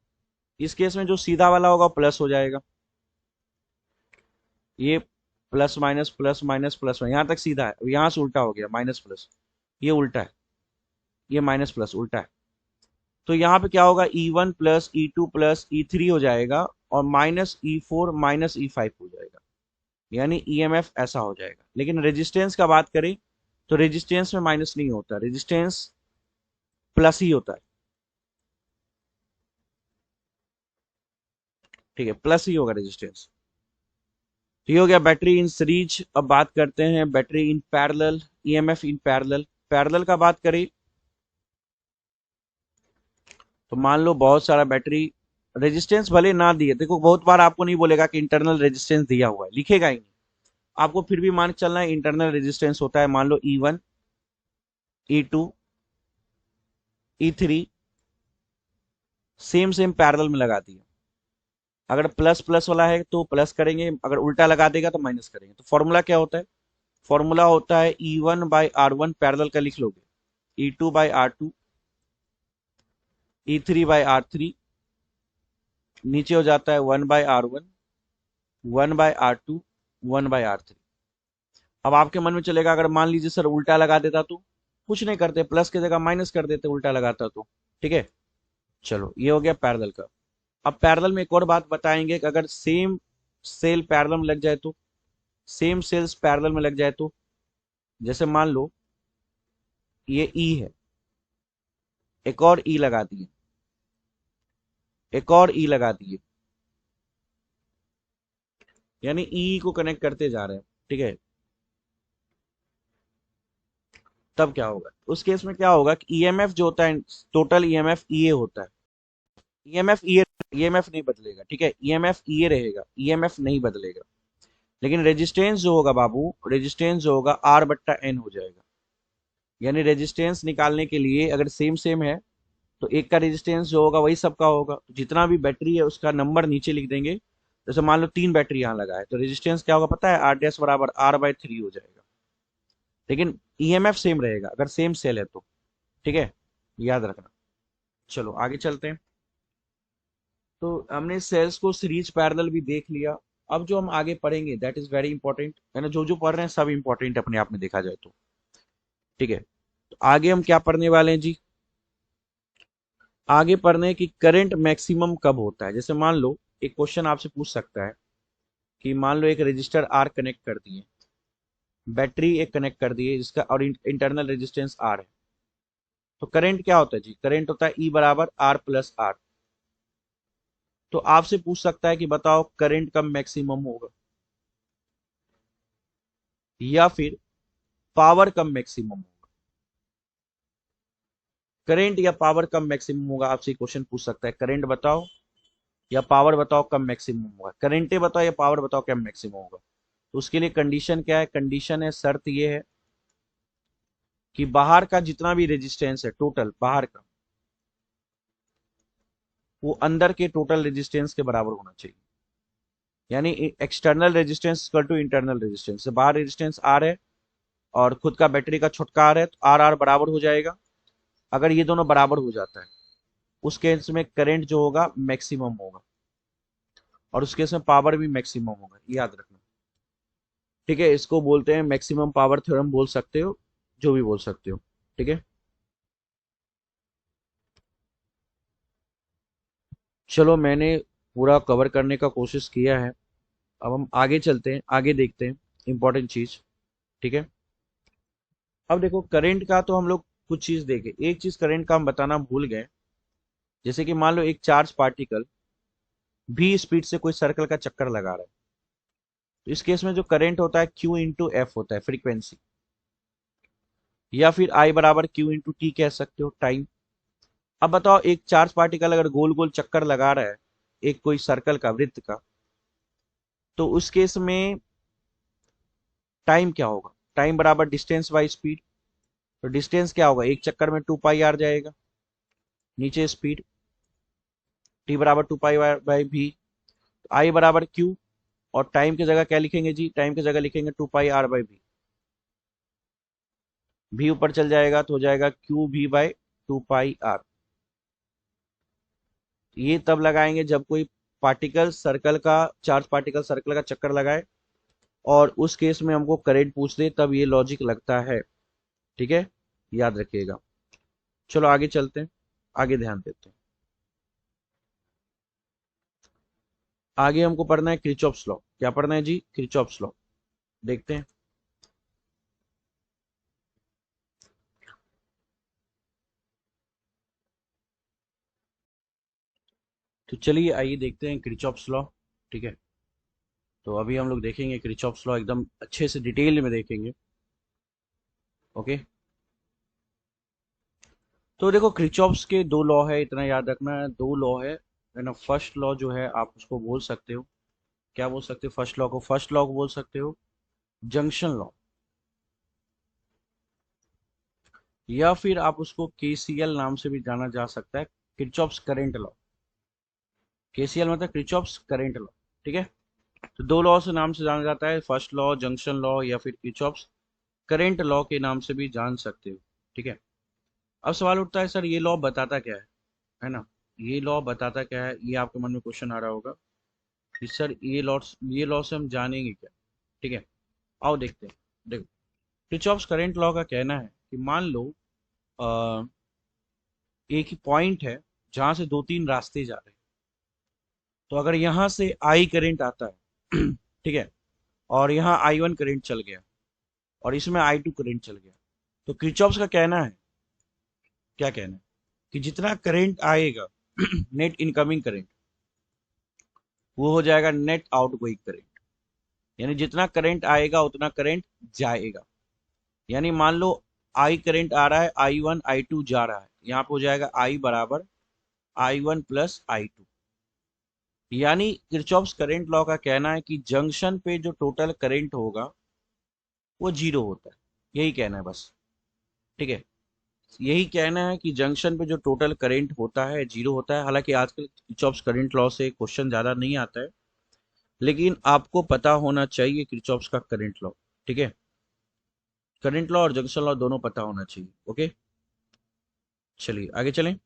इस केस में जो सीधा वाला होगा प्लस हो जाएगा, ये plus minus plus minus plus, यहां तक सीधा है, यहां से उल्टा हो गया माइनस प्लस, ये उल्टा है, ये माइनस प्लस उल्टा है। तो यहाँ पे क्या होगा, E1 plus E2 plus E3 हो जाएगा और माइनस E4 माइनस E5 हो जाएगा, यानी ईएमएफ ऐसा हो जाएगा। लेकिन रेजिस्टेंस का बात करें तो रेजिस्टेंस में माइनस नहीं होता, रेजिस्टेंस प्लस ही होता है। ठीक है, प्लस ही होगा रेजिस्टेंस। तो ये हो गया बैटरी इन सीरीज। अब बात करते हैं battery in parallel, EMF in parallel. Parallel का बात करें तो मान लो बहुत सारा बैटरी, रेजिस्टेंस भले ना दिए, देखो बहुत बार आपको नहीं बोलेगा कि इंटरनल रेजिस्टेंस दिया हुआ है, लिखेगा ही नहीं, आपको फिर भी मान के चलना है इंटरनल रेजिस्टेंस होता है, मान लो E1 E2 E3 same same parallel में लगा दिया। अगर प्लस प्लस वाला है तो प्लस करेंगे, अगर उल्टा लगा देगा तो माइनस करेंगे। तो फॉर्मूला क्या होता है, फॉर्मूला होता है E1/R1 पैरेलल का लिख लोगे, E2/R2 E3/R3, नीचे हो जाता है 1/R1 1/R2 1/R3। अब आपके मन में चलेगा अगर मान लीजिए सर उल्टा लगा देता तो, कुछ नहीं करते, प्लस की जगह माइनस कर देते उल्टा लगाता तो। ठीक है, चलो ये हो गया पैरेलल का। अब पैरेलल में एक और बात बताएंगे कि अगर सेम सेल पैरेलल में लग जाए तो, सेम सेल्स पैरेलल में लग जाए तो, जैसे मान लो ये ई है, एक और ई लगा दिए, एक और ई लगा दिए, यानी ई को कनेक्ट करते जा रहे हैं। ठीक है, तब क्या होगा, उस केस में क्या होगा कि ईएमएफ जो होता है, टोटल ईएमएफ ईए होता है, ईएमएफ ईएमएफ नहीं बदलेगा, ठीक है, ईएमएफ ये रहेगा, ईएमएफ नहीं बदलेगा। लेकिन रेजिस्टेंस जो होगा बाबू, रेजिस्टेंस जो होगा आर बट्टा एन हो जाएगा। यानी रेजिस्टेंस निकालने के लिए अगर सेम सेम है तो एक का रेजिस्टेंस जो होगा वही सबका होगा, तो जितना भी बैटरी है उसका नंबर नीचे लिख देंगे। जैसे मान लो 3 बैटरी यहाँ लगा है तो रेजिस्टेंस क्या होगा पता है, आर डैश बराबर R/3 हो जाएगा। लेकिन ईएमएफ सेम रहेगा अगर सेम सेल है तो, ठीक है, याद रखना। चलो आगे चलते हैं। तो हमने सेल्स को सीरीज पैरेलल भी देख लिया। अब जो हम आगे पढ़ेंगे दैट इज वेरी इंपॉर्टेंट, है ना, जो जो पढ़ रहे हैं सब इंपॉर्टेंट अपने आप में देखा जाए तो, ठीक है। तो आगे हम क्या पढ़ने वाले हैं जी, आगे पढ़ने हैं कि करंट मैक्सिमम कब होता है। जैसे मान लो एक क्वेश्चन आपसे पूछ सकता है कि मान लो एक रजिस्टर आर कनेक्ट कर दिए, बैटरी एक कनेक्ट कर दिए जिसका और इंटरनल रेजिस्टेंस आर है, तो करंट क्या होता है जी, करंट होता है ई बराबर आर प्लस आर। तो आपसे पूछ सकता है कि बताओ करंट कब मैक्सिमम होगा या फिर पावर कब मैक्सिमम होगा। करंट या पावर कब मैक्सिमम होगा, आपसे क्वेश्चन पूछ सकता है, करंट बताओ या पावर बताओ कब मैक्सिमम होगा, करंटे बताओ या पावर बताओ कब मैक्सिमम होगा। तो उसके लिए कंडीशन क्या है, कंडीशन है, शर्त ये है कि बाहर का जितना भी रेजिस्टेंस है टोटल बाहर का, वो अंदर के टोटल रेजिस्टेंस के बराबर होना चाहिए। यानी external resistance equal to internal resistance, से बाहर रेजिस्टेंस आर है और खुद का बैटरी का छोटका आर है तो आर आर बराबर हो जाएगा। अगर ये दोनों बराबर हो जाता है उस केस में करंट जो होगा मैक्सिमम होगा और उस केस में पावर भी मैक्सिमम होगा, याद रखना, ठीक है। इसको बोलते हैं मैक्सिमम पावर थ्योरम बोल सकते हो, जो भी बोल सकते हो, ठीक है। चलो मैंने पूरा कवर करने का कोशिश किया है। अब हम आगे चलते हैं, आगे देखते हैं इंपॉर्टेंट चीज, ठीक है। अब देखो करंट का तो हम लोग कुछ चीज देखे, एक चीज करंट का हम बताना भूल गए। जैसे कि मान लो एक चार्ज पार्टिकल भी स्पीड से कोई सर्कल का चक्कर लगा रहा है, तो इस केस में जो करंट होता है Q इंटू एफ होता है, फ्रीक्वेंसी, या फिर I बराबर Q इंटू टी कह सकते हो, टाइम। अब बताओ एक चार्ज पार्टिकल अगर गोल गोल चक्कर लगा रहा है एक कोई सर्कल का, वृत्त का, तो उस केस में टाइम क्या होगा, टाइम बराबर डिस्टेंस बाई स्पीड। तो डिस्टेंस क्या होगा, एक चक्कर में 2πr जाएगा, नीचे स्पीड t बराबर 2π/v, I बराबर Q, और टाइम की जगह क्या लिखेंगे जी, टाइम की जगह लिखेंगे 2πr/v। v ऊपर चल जाएगा तो हो जाएगा QV/2πr। ये तब लगाएंगे जब कोई पार्टिकल सर्कल का, चार्ज पार्टिकल सर्कल का चक्कर लगाए और उस केस में हमको करंट पूछ दे, तब ये लॉजिक लगता है, ठीक है, याद रखिएगा। चलो आगे चलते हैं, आगे ध्यान देते हैं। आगे हमको पढ़ना है किरचॉफ्स लॉ। क्या पढ़ना है जी, किरचॉफ्स लॉ, देखते हैं। तो चलिए आइए देखते हैं किरचॉफ्स लॉ, ठीक है। तो अभी हम लोग देखेंगे किरचॉफ्स लॉ, एकदम अच्छे से डिटेल में देखेंगे, ओके। तो देखो किरचॉफ्स के दो लॉ है, इतना याद रखना है, दो लॉ है ना। फर्स्ट लॉ जो है आप उसको बोल सकते हो, क्या बोल सकते हो, फर्स्ट लॉ को, फर्स्ट लॉ को बोल सकते हो जंक्शन लॉ, या फिर आप उसको केसीएल नाम से भी जाना जा सकता है, किरचॉफ्स करंट लॉ। केसीएल मतलब किरचॉफ्स करंट लॉ, ठीक है। तो दो लॉ से नाम से जाना जाता है, फर्स्ट लॉ जंक्शन लॉ या फिर किरचॉफ्स करंट लॉ के नाम से भी जान सकते हो, ठीक है। अब सवाल उठता है सर ये लॉ बताता क्या है ना, ये लॉ बताता क्या है, ये आपके मन में क्वेश्चन आ रहा होगा कि सर ये लॉ से हम जानेंगे क्या, ठीक है। आओ देखते हैं। देखो किरचॉफ्स करंट लॉ का कहना है कि मान लो अ, एक ही पॉइंट है जहां से दो तीन रास्ते जा रहे हैं, तो अगर यहां से आई करंट आता है ठीक है, और यहाँ I1 करंट चल गया और इसमें I2 करंट चल गया, तो किरचॉफ्स का कहना है, क्या कहना है, कि जितना करंट आएगा नेट इनकमिंग करंट, वो हो जाएगा नेट आउटगोइंग करंट। यानी जितना करंट आएगा उतना करंट जाएगा। यानी मान लो I करंट आ रहा है, I1 I2 जा रहा है, यहाँ पे हो जाएगा I बराबर I1 प्लस I2। यानी किरचॉफ्स करंट लॉ का कहना है कि जंक्शन पे जो टोटल करंट होगा वो जीरो होता है। यही कहना है बस। ठीक है, यही कहना है कि जंक्शन पे जो टोटल करंट होता है जीरो होता है। हालांकि आजकल किरचॉफ्स करंट लॉ से क्वेश्चन ज्यादा नहीं आता है, लेकिन आपको पता होना चाहिए किरचॉफ्स का करंट लॉ। ठीक है, करंट लॉ और जंक्शन लॉ दोनों पता होना चाहिए। ओके, चलिए आगे चलें।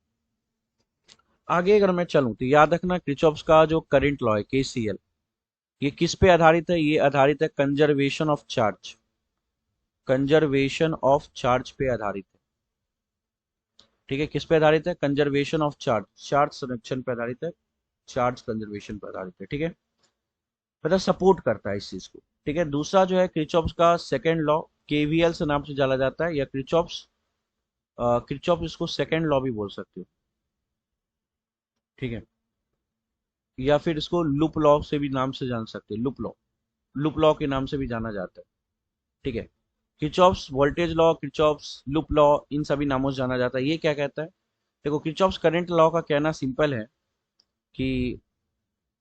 आगे अगर मैं चलूं तो याद रखना किरचॉफ्स का जो करंट लॉ है केसीएल, ये किस पे आधारित है? ये आधारित है conservation of charge. Conservation of charge पे आधारित है। ठीक है, किस पे आधारित है? कंजर्वेशन ऑफ चार्ज, चार्ज संरक्षण पे आधारित है, चार्ज कंजर्वेशन पे आधारित है। ठीक है, मतलब सपोर्ट करता है इस चीज को। ठीक है, दूसरा जो है किरचॉफ्स का सेकंड लॉ, केवीएल से नाम से जाना जाता है, या किरचॉफ्स किरचॉफ इसको सेकंड लॉ भी बोल सकते हो। ठीक है, या फिर इसको लूप लॉ से भी नाम से जान सकते हैं, लूप लॉ, लूप लॉ के नाम से भी जाना जाता है। ठीक है, Kirchhoff's voltage law, Kirchhoff's loop law, इन सभी नामों से जाना जाता है। ये क्या कहता है? देखो, किरचॉफ्स करंट लॉ का कहना सिंपल है कि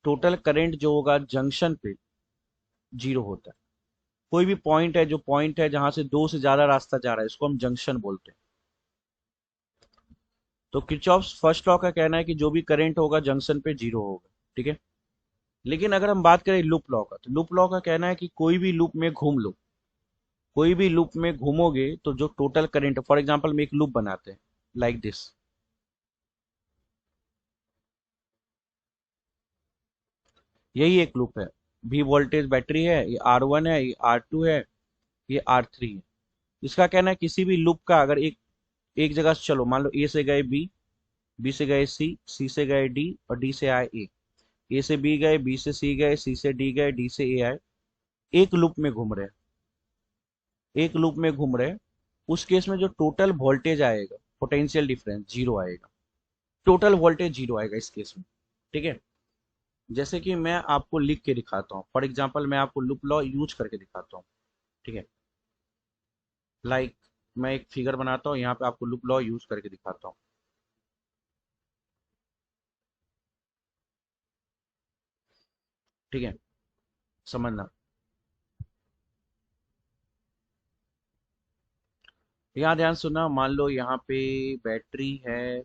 टोटल करंट जो होगा जंक्शन पे जीरो होता है। कोई भी पॉइंट है, जो पॉइंट है जहां से दो से ज्यादा रास्ता जा रहा है, इसको हम जंक्शन बोलते हैं। तो किरचॉफ्स फर्स्ट लॉ का कहना है कि जो भी करंट होगा जंक्शन पे जीरो होगा। ठीक है, लेकिन अगर हम बात करें लूप लॉ का, तो लूप लॉ का कहना है कि कोई भी लूप में घूम लो, कोई भी लूप में घूमोगे तो जो टोटल करंट, फॉर एग्जांपल में एक लूप बनाते हैं लाइक दिस। यही एक लूप है। भी वोल्टेज बैटरी है, ये R1 है, ये R2 है, ये R3 है। इसका कहना है किसी भी लूप का अगर एक एक जगह से चलो, मान लो ए से गए बी, बी से गए सी, सी से गए डी और डी से आए ए, ए से बी गए, बी से सी गए, सी से डी गए, डी से ए आए, एक लूप में घूम रहे हैं, एक लूप में घूम रहे हैं। उस केस में जो टोटल वोल्टेज आएगा, पोटेंशियल डिफरेंस जीरो आएगा, टोटल वोल्टेज जीरो आएगा इस केस में। ठीक है, जैसे कि मैं आपको लिख के दिखाता हूँ, फॉर एग्जांपल मैं आपको लूप लॉ यूज करके दिखाता हूँ। ठीक है, लाइक मैं एक फिगर बनाता हूँ, यहाँ पे आपको लूप लॉ यूज करके दिखाता हूँ। ठीक है, समझना। यहाँ ध्यान सुनना, मान लो यहाँ पे बैटरी है,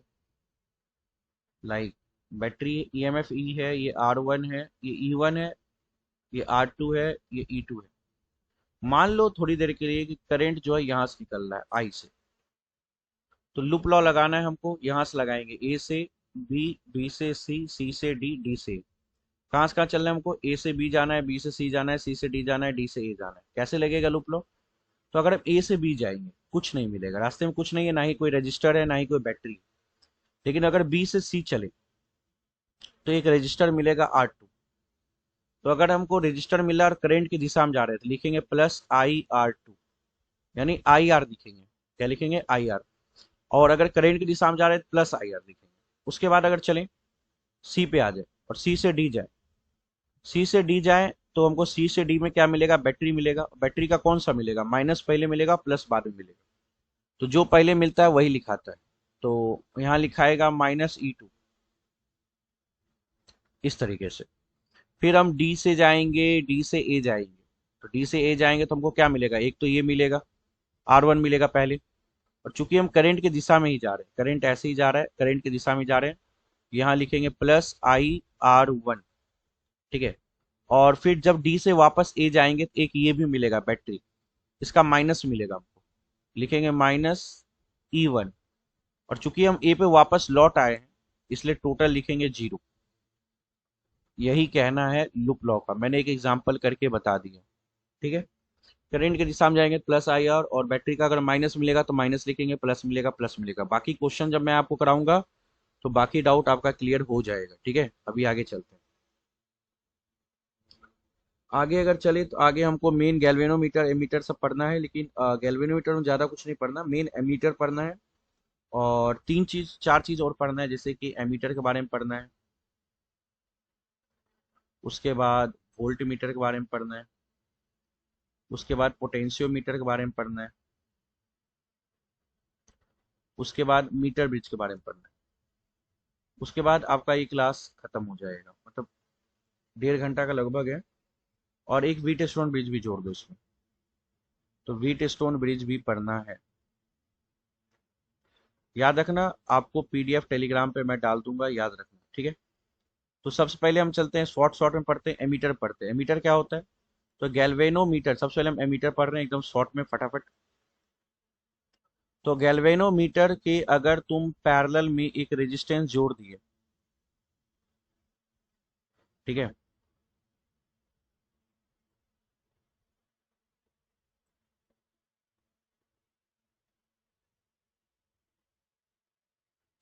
लाइक बैटरी ईएमएफ ई है, ये R1 है, ये E1 है, ये R2 है, ये E2 है। मान लो थोड़ी देर के लिए कि करंट जो है यहाँ से निकल रहा है आई से, तो लूप लॉ लगाना है हमको, यहाँ से लगाएंगे ए से बी, बी से सी, सी से डी, डी से E। कहाँ से कहाँ चलना है हमको? ए से बी जाना है, बी से सी जाना है, सी से डी जाना है, डी से ए जाना है। कैसे लगेगा लूप लॉ? तो अगर हम ए से बी जाएंगे कुछ नहीं मिलेगा, रास्ते में कुछ नहीं है, ना ही कोई रजिस्टर है, ना ही कोई बैटरी है। लेकिन अगर बी से सी चले तो एक रजिस्टर मिलेगा R2। तो अगर हमको रजिस्टर मिला और करंट की दिशा में जा रहे थे, लिखेंगे प्लस IR2, यानी IR लिखेंगे। क्या लिखेंगे? IR। और अगर करंट की दिशा में जा रहे हैं प्लस IR लिखेंगे। उसके बाद अगर चलें सी पे आ जाए और सी से डी जाए, सी से डी जाए तो हमको सी से डी में क्या मिलेगा? बैटरी मिलेगा। बैटरी का कौन सा मिलेगा? माइनस पहले मिलेगा, प्लस बाद में मिलेगा। तो जो पहले मिलता है वही लिखाता है। तो यहाँ लिखाएगा -E2, इस तरीके से। फिर हम डी से जाएंगे, डी से ए जाएंगे। तो डी से ए जाएंगे तो हमको क्या मिलेगा? एक तो ये मिलेगा, R1 मिलेगा पहले। और चूंकि हम करंट की दिशा में ही जा रहे हैं, करंट ऐसे ही जा रहा है, करंट की दिशा में जा रहे हैं, यहाँ लिखेंगे प्लस IR1। ठीक है, और फिर जब डी से वापस ए जाएंगे तो एक ये भी मिलेगा बैटरी, इसका माइनस मिलेगा हमको, लिखेंगे -E1। और चूंकि हम ए पे वापस लौट आए हैं, इसलिए टोटल लिखेंगे जीरो। यही कहना है लूप लॉ का, मैंने एक एग्जांपल करके बता दिया। ठीक है, करंट के दिशा में जाएंगे प्लस IR, और बैटरी का अगर माइनस मिलेगा तो माइनस लिखेंगे, प्लस मिलेगा प्लस मिलेगा। बाकी क्वेश्चन जब मैं आपको कराऊंगा तो बाकी डाउट आपका क्लियर हो जाएगा। ठीक है, अभी आगे चलते हैं। आगे अगर चले तो आगे हमको मेन गैल्वेनोमीटर, एमीटर सब पढ़ना है, लेकिन गैल्वेनोमीटर में ज़्यादा कुछ नहीं पढ़ना, मेन एमीटर पढ़ना है। और तीन चीज चार चीज और पढ़ना है, जैसे कि एमीटर के बारे में पढ़ना है, उसके बाद वोल्ट मीटर के बारे में पढ़ना है, उसके बाद पोटेंशियोमीटर के बारे में पढ़ना है, उसके बाद मीटर ब्रिज के बारे में पढ़ना है। उसके बाद आपका ये क्लास खत्म हो जाएगा, मतलब 1.5 घंटा का लगभग है। और एक व्हीट स्टोन ब्रिज भी जोड़ दो इसमें, तो व्हीट स्टोन ब्रिज भी पढ़ना है। याद रखना, आपको पीडीएफ टेलीग्राम पे मैं डाल दूंगा, याद रखना, ठीक है। तो सबसे पहले हम चलते हैं शॉर्ट शॉर्ट में पढ़ते हैं, एमीटर पढ़ते हैं। एमीटर क्या होता है? तो गैल्वेनोमीटर, सबसे पहले हम एमीटर पढ़ रहे हैं एकदम शॉर्ट में फटाफट। तो गैल्वेनोमीटर के अगर तुम पैरेलल में एक रेजिस्टेंस जोड़ दिए, ठीक है,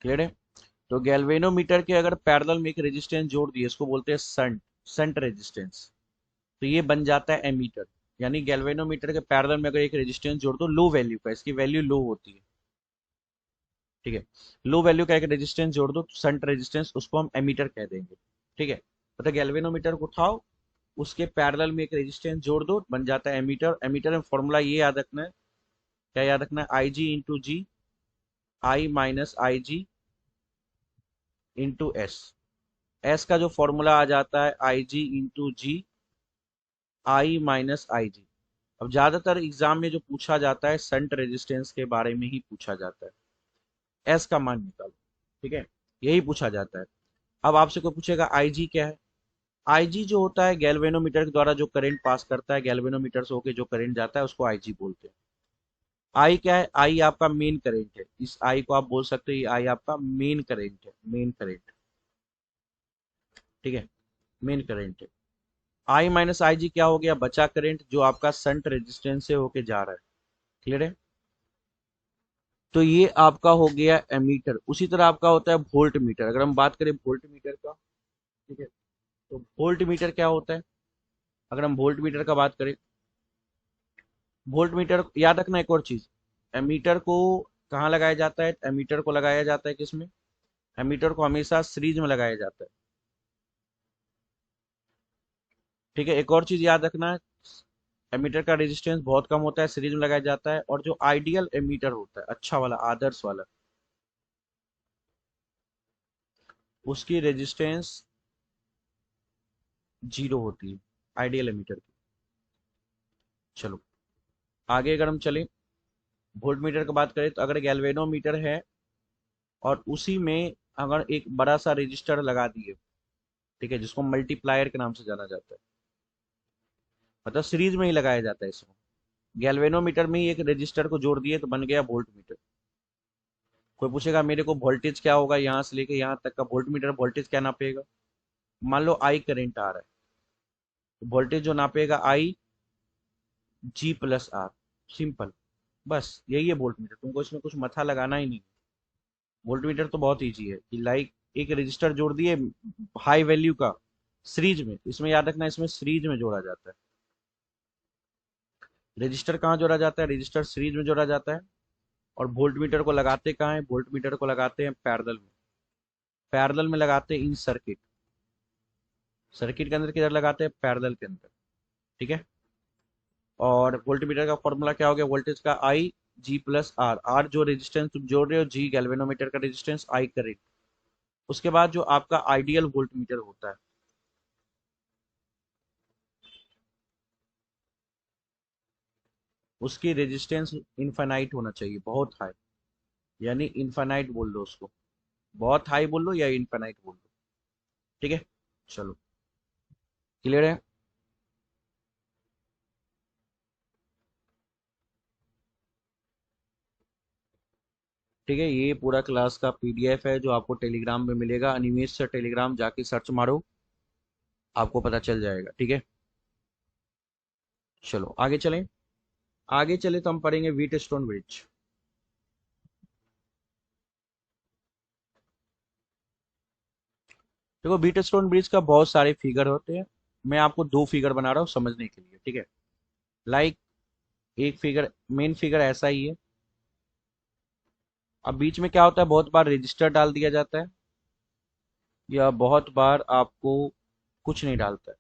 क्लियर है? तो गैल्वेनोमीटर के अगर पैरेलल में एक रेजिस्टेंस जोड़ दिए, इसको बोलते हैं शंट, शंट रेजिस्टेंस। तो ये बन जाता है एमीटर। यानी गैल्वेनोमीटर के पैरेलल में अगर एक रेजिस्टेंस जोड़ दो लो वैल्यू का, इसकी वैल्यू लो होती है, ठीक है, लो वैल्यू का एक रेजिस्टेंस जोड़ दो शंट रेजिस्टेंस, उसको हम एमीटर कह देंगे, ठीक है। मतलब गैल्वेनोमीटर को उठाओ, उसके पैरेलल में एक रेजिस्टेंस जोड़ दो, बन जाता है एमीटर। एमीटर में फॉर्मूला ये याद रखना है, क्या याद रखना है? आई जी इंटू जी, आई माइनस आई जी इंटू एस। एस का जो फॉर्मूला आ जाता है आई जी इंटू जी, आई माइनस आई जी। अब ज्यादातर एग्जाम में जो पूछा जाता है शंट रेजिस्टेंस के बारे में ही पूछा जाता है, एस का मान निकालो, ठीक है, यही पूछा जाता है। अब आपसे कोई पूछेगा आईजी क्या है? आईजी जो होता है गैल्वेनोमीटर के द्वारा जो करंट पास करता है, गैल्वेनोमीटर से होके जो करंट जाता है, उसको आईजी बोलते हैं। आई क्या है? आई आपका मेन करंट है, इस आई को आप बोल सकते हो, ये आई आपका मेन करंट है, मेन करंट, ठीक है, मेन करंट है। आई माइनस आई जी क्या हो गया? बचा करंट जो आपका शंट रेजिस्टेंस से होके जा रहा है, क्लियर है? तो ये आपका हो गया एमीटर। उसी तरह आपका होता है वोल्ट मीटर। अगर हम बात करें वोल्ट मीटर का, ठीक है, तो वोल्ट मीटर क्या होता है? अगर हम वोल्ट मीटर का बात करें, वोल्ट मीटर याद रखना एक और चीज, एमीटर को कहाँ लगाया जाता है? एमीटर को लगाया जाता है किसमें? एमीटर को हमेशा सीरीज में लगाया जाता है, ठीक है। एक और चीज याद रखना है, एमीटर का रेजिस्टेंस बहुत कम होता है, सीरीज में लगाया जाता है। और जो आइडियल एमीटर होता है, अच्छा वाला, आदर्श वाला, उसकी रेजिस्टेंस जीरो होती है, आइडियल एमीटर की। चलो आगे अगर हम चले, वोल्ट मीटर की बात करें, तो अगर गैल्वेनोमीटर है और उसी में अगर एक बड़ा सा रजिस्टर लगा दिए, ठीक है, जिसको मल्टीप्लायर के नाम से जाना जाता है, मतलब सीरीज में ही लगाया जाता है इसमें। गैल्वेनोमीटर में ही एक रजिस्टर को जोड़ दिए तो बन गया वोल्ट मीटर। कोई पूछेगा मेरे को वोल्टेज क्या होगा, यहाँ से लेके यहाँ तक का वोल्ट मीटर वोल्टेज क्या नापेगा? मान लो आई करंट आ रहा है, तो वोल्टेज जो नापेगा आई जी प्लस आर, सिंपल, बस यही है वोल्ट मीटर। तुमको इसमें कुछ मथा लगाना ही नहीं। वोल्ट मीटर तो बहुत ईजी है कि लाइक एक रजिस्टर जोड़ दिए हाई वैल्यू का सीरीज में, इसमें याद रखना इसमें सीरीज में जोड़ा जाता है। रजिस्टर कहाँ जोड़ा जाता है? रजिस्टर सीरीज में जोड़ा जाता है। और वोल्ट मीटर को लगाते कहाँ है? वोल्ट मीटर को लगाते हैं पैरेलल में, पैरेलल में लगाते हैं इन सर्किट, सर्किट के अंदर किधर लगाते हैं? पैरेलल के अंदर, ठीक है। और वोल्ट मीटर का फॉर्मूला क्या हो गया? वोल्टेज का आई जी प्लस आर, आर जो रेजिस्टेंस तुम जोड़ रहे हो, जी गैल्वेनोमीटर का रेजिस्टेंस, आई करंट। उसके बाद जो आपका आइडियल वोल्ट मीटर होता है, उसकी रेजिस्टेंस इनफाइनाइट होना चाहिए, बहुत हाई, यानी इनफाइनाइट बोल लो उसको, बहुत हाई बोल लो या इनफाइनाइट बोल लो, ठीक है। चलो क्लियर है? ठीक है, ये पूरा क्लास का पीडीएफ है जो आपको टेलीग्राम में मिलेगा। अनिमेश से टेलीग्राम जाके सर्च मारो, आपको पता चल जाएगा, ठीक है। चलो आगे चलें। आगे चले तो हम पढ़ेंगे व्हीट स्टोन ब्रिज। देखो व्हीट स्टोन ब्रिज का बहुत सारे फिगर होते हैं, मैं आपको दो फिगर बना रहा हूँ समझने के लिए, ठीक है। लाइक एक फिगर, मेन फिगर ऐसा ही है। अब बीच में क्या होता है, बहुत बार रजिस्टर डाल दिया जाता है, या बहुत बार आपको कुछ नहीं डालता है,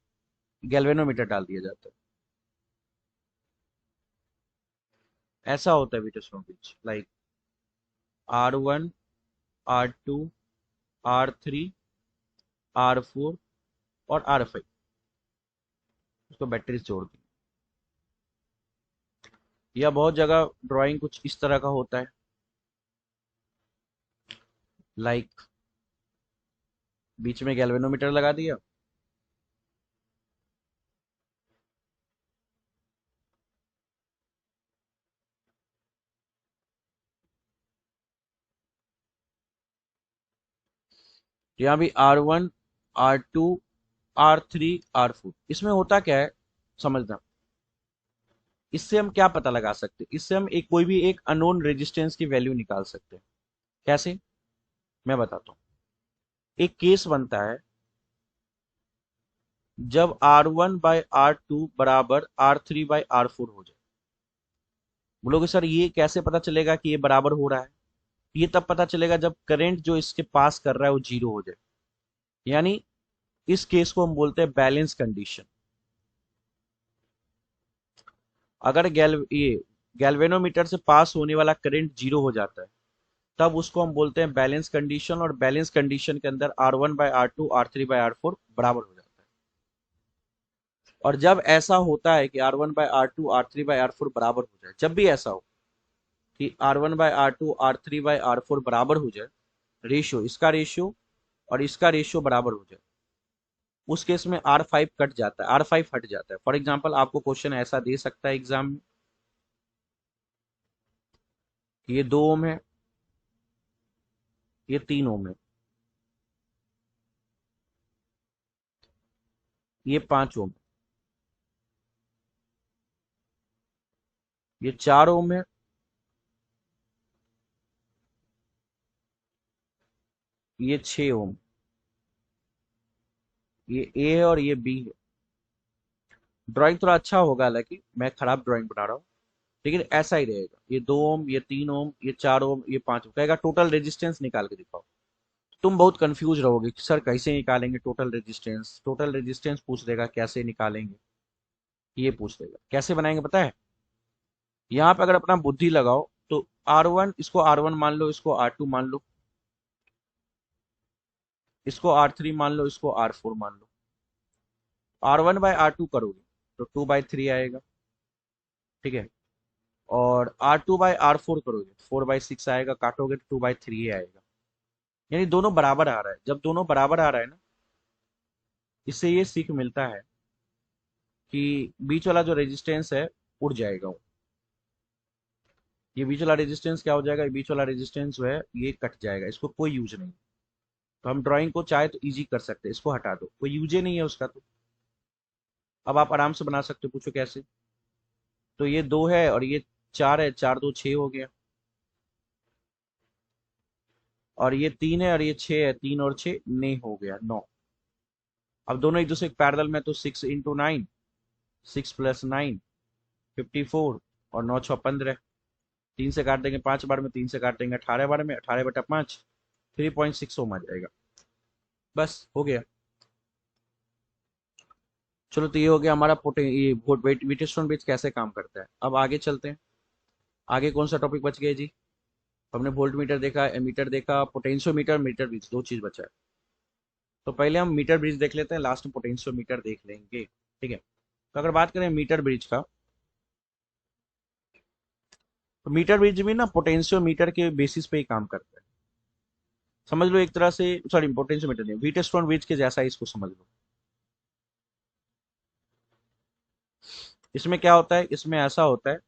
गैल्वेनोमीटर डाल दिया जाता है। ऐसा होता है wheat stone bridge, like R1, R2, R3, R4 और R5, उसको बैटरीज जोड़ दी। या बहुत जगह ड्राइंग कुछ इस तरह का होता है, लाइक बीच में गैल्वेनोमीटर लगा दिया, यहाँ भी R1, R2, R3, R4। इसमें होता क्या है समझना। इससे हम क्या पता लगा सकते हैं, इससे हम एक कोई भी एक अननोन रेजिस्टेंस की वैल्यू निकाल सकते हैं। कैसे, मैं बताता हूँ। एक केस बनता है जब R1/R2 बराबर R3/R4 हो जाए। बोलोगे सर ये कैसे पता चलेगा कि ये बराबर हो रहा है? ये तब पता चलेगा जब करंट जो इसके पास कर रहा है वो जीरो हो जाए। यानी इस केस को हम बोलते हैं बैलेंस कंडीशन। अगर ये गैल्वेनोमीटर से पास होने वाला करंट जीरो हो जाता है, तब उसको हम बोलते हैं बैलेंस कंडीशन। और बैलेंस कंडीशन के अंदर R1/R2, R3/R4 बराबर हो जाता है। और जब ऐसा होता है कि R1/R2, R3/R4 बराबर हो जाए, जब भी ऐसा हो कि R1/R2, R3/R4 बराबर हो जाए, रेशियो, इसका रेशियो और इसका रेशियो बराबर हो जाए, उस केस में R5 कट जाता है, R5 हट जाता है। फॉर एग्जाम्पल आपको क्वेश्चन ऐसा दे सकता है एग्जाम में, ये 2 ओम है, ये 3 ओम है, ये 5 ओम है, ये 4 ओम है, ये 6 ओम, ये ए है और ये बी है। ड्राइंग थोड़ा अच्छा होगा, हालांकि मैं खराब ड्राइंग बना रहा हूँ, लेकिन ऐसा ही रहेगा। ये 2 ओम, ये 3 ओम, ये 4 ओम, ये 5 ओम। कहेगा टोटल रेजिस्टेंस निकाल के दिखाओ। तुम बहुत कंफ्यूज रहोगे कि सर कैसे निकालेंगे टोटल रेजिस्टेंस। टोटल रेजिस्टेंस पूछ देगा, कैसे निकालेंगे ये पूछ देगा। कैसे बनाएंगे पता है? यहाँ पे अगर अपना बुद्धि लगाओ तो R1, इसको R1 मान लो, इसको R2 मान लो, इसको R3 मान लो, इसको R4 मान लो। R1/R2 करोगे तो 2/3 आएगा, ठीक है। और R2/R4 करोगे 4/6 आएगा, काटोगे तो 2/3 आएगा। यानी दोनों बराबर आ रहा है। जब दोनों बराबर आ रहा है ना, इससे ये सीख मिलता है कि बीच वाला जो रेजिस्टेंस है उड़ जाएगा वो। ये बीच वाला रेजिस्टेंस क्या हो जाएगा, ये बीच वाला रेजिस्टेंस जो है ये कट जाएगा, इसको कोई यूज नहीं। तो हम ड्राइंग को चाहे तो इजी कर सकते हैं, इसको हटा दो, कोई यूज ही नहीं है उसका। तो अब आप आराम से बना सकते हो, पूछो कैसे। तो ये 2 है और ये 4 है, 4 2 6 हो गया। और ये 3 है और ये 6 है, 3 और 6 9 हो गया, 9। अब दोनों एक दूसरे के पैरेलल में, तो 6 × 9, 6 + 9 54, और 9 6 15। 3 से काट देंगे 5 बार में, 3 से काट देंगे 18 बार में, 18/5 3.6 ओम आ जाएगा। बस हो गया। चलो, तो ये हो गया हमारा ये व्हीटस्टोन ब्रिज कैसे काम करता है। अब आगे चलते हैं। आगे कौन सा टॉपिक बच गया जी? हमने वोल्ट मीटर देखा, एमीटर देखा, पोटेंशियोमीटर, मीटर ब्रिज, 2 चीज बचा है। तो पहले हम मीटर ब्रिज देख लेते हैं, लास्ट में पोटेंशियोमीटर देख लेंगे, ठीक है। तो अगर बात करें मीटर ब्रिज का, तो मीटर ब्रिज भी ना पोटेंशियोमीटर के बेसिस पे ही काम करता है। समझ लो एक तरह से, सॉरी पोटेंशियोमीटर नहीं, व्हीटस्टोन ब्रिज के जैसा ही इसको समझ लो। इसमें क्या होता है, इसमें ऐसा होता है,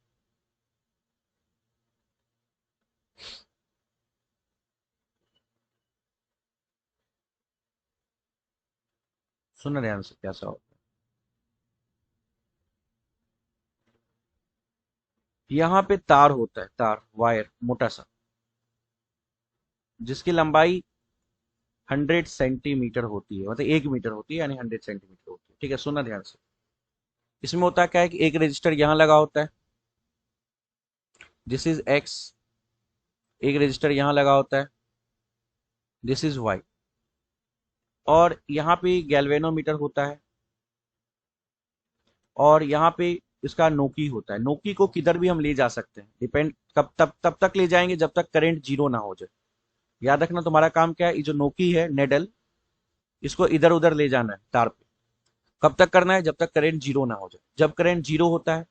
सुन ध्यान से कैसा होता है। यहाँ पे तार होता है, तार वायर मोटा सा, जिसकी लंबाई 100 सेंटीमीटर होती है, मतलब 1 मीटर होती है, यानी 100 सेंटीमीटर होती है, ठीक है। सुनना ध्यान से। इसमें होता क्या है कि एक रजिस्टर यहाँ लगा होता है, दिस इज एक्स। एक रजिस्टर यहाँ लगा होता है, दिस इज वाई। और यहाँ पे गैल्वेनोमीटर होता है, और यहाँ पे इसका नोकी होता है। नोकी को किधर भी हम ले जा सकते हैं, डिपेंड कब तब तक ले जाएंगे जब तक करंट जीरो ना हो जाए। याद रखना तुम्हारा काम क्या है, ये जो नोकी है नेडल, इसको इधर उधर ले जाना है तार पे। कब तक करना है, जब तक करंट जीरो ना हो जाए। जब करंट जीरो होता है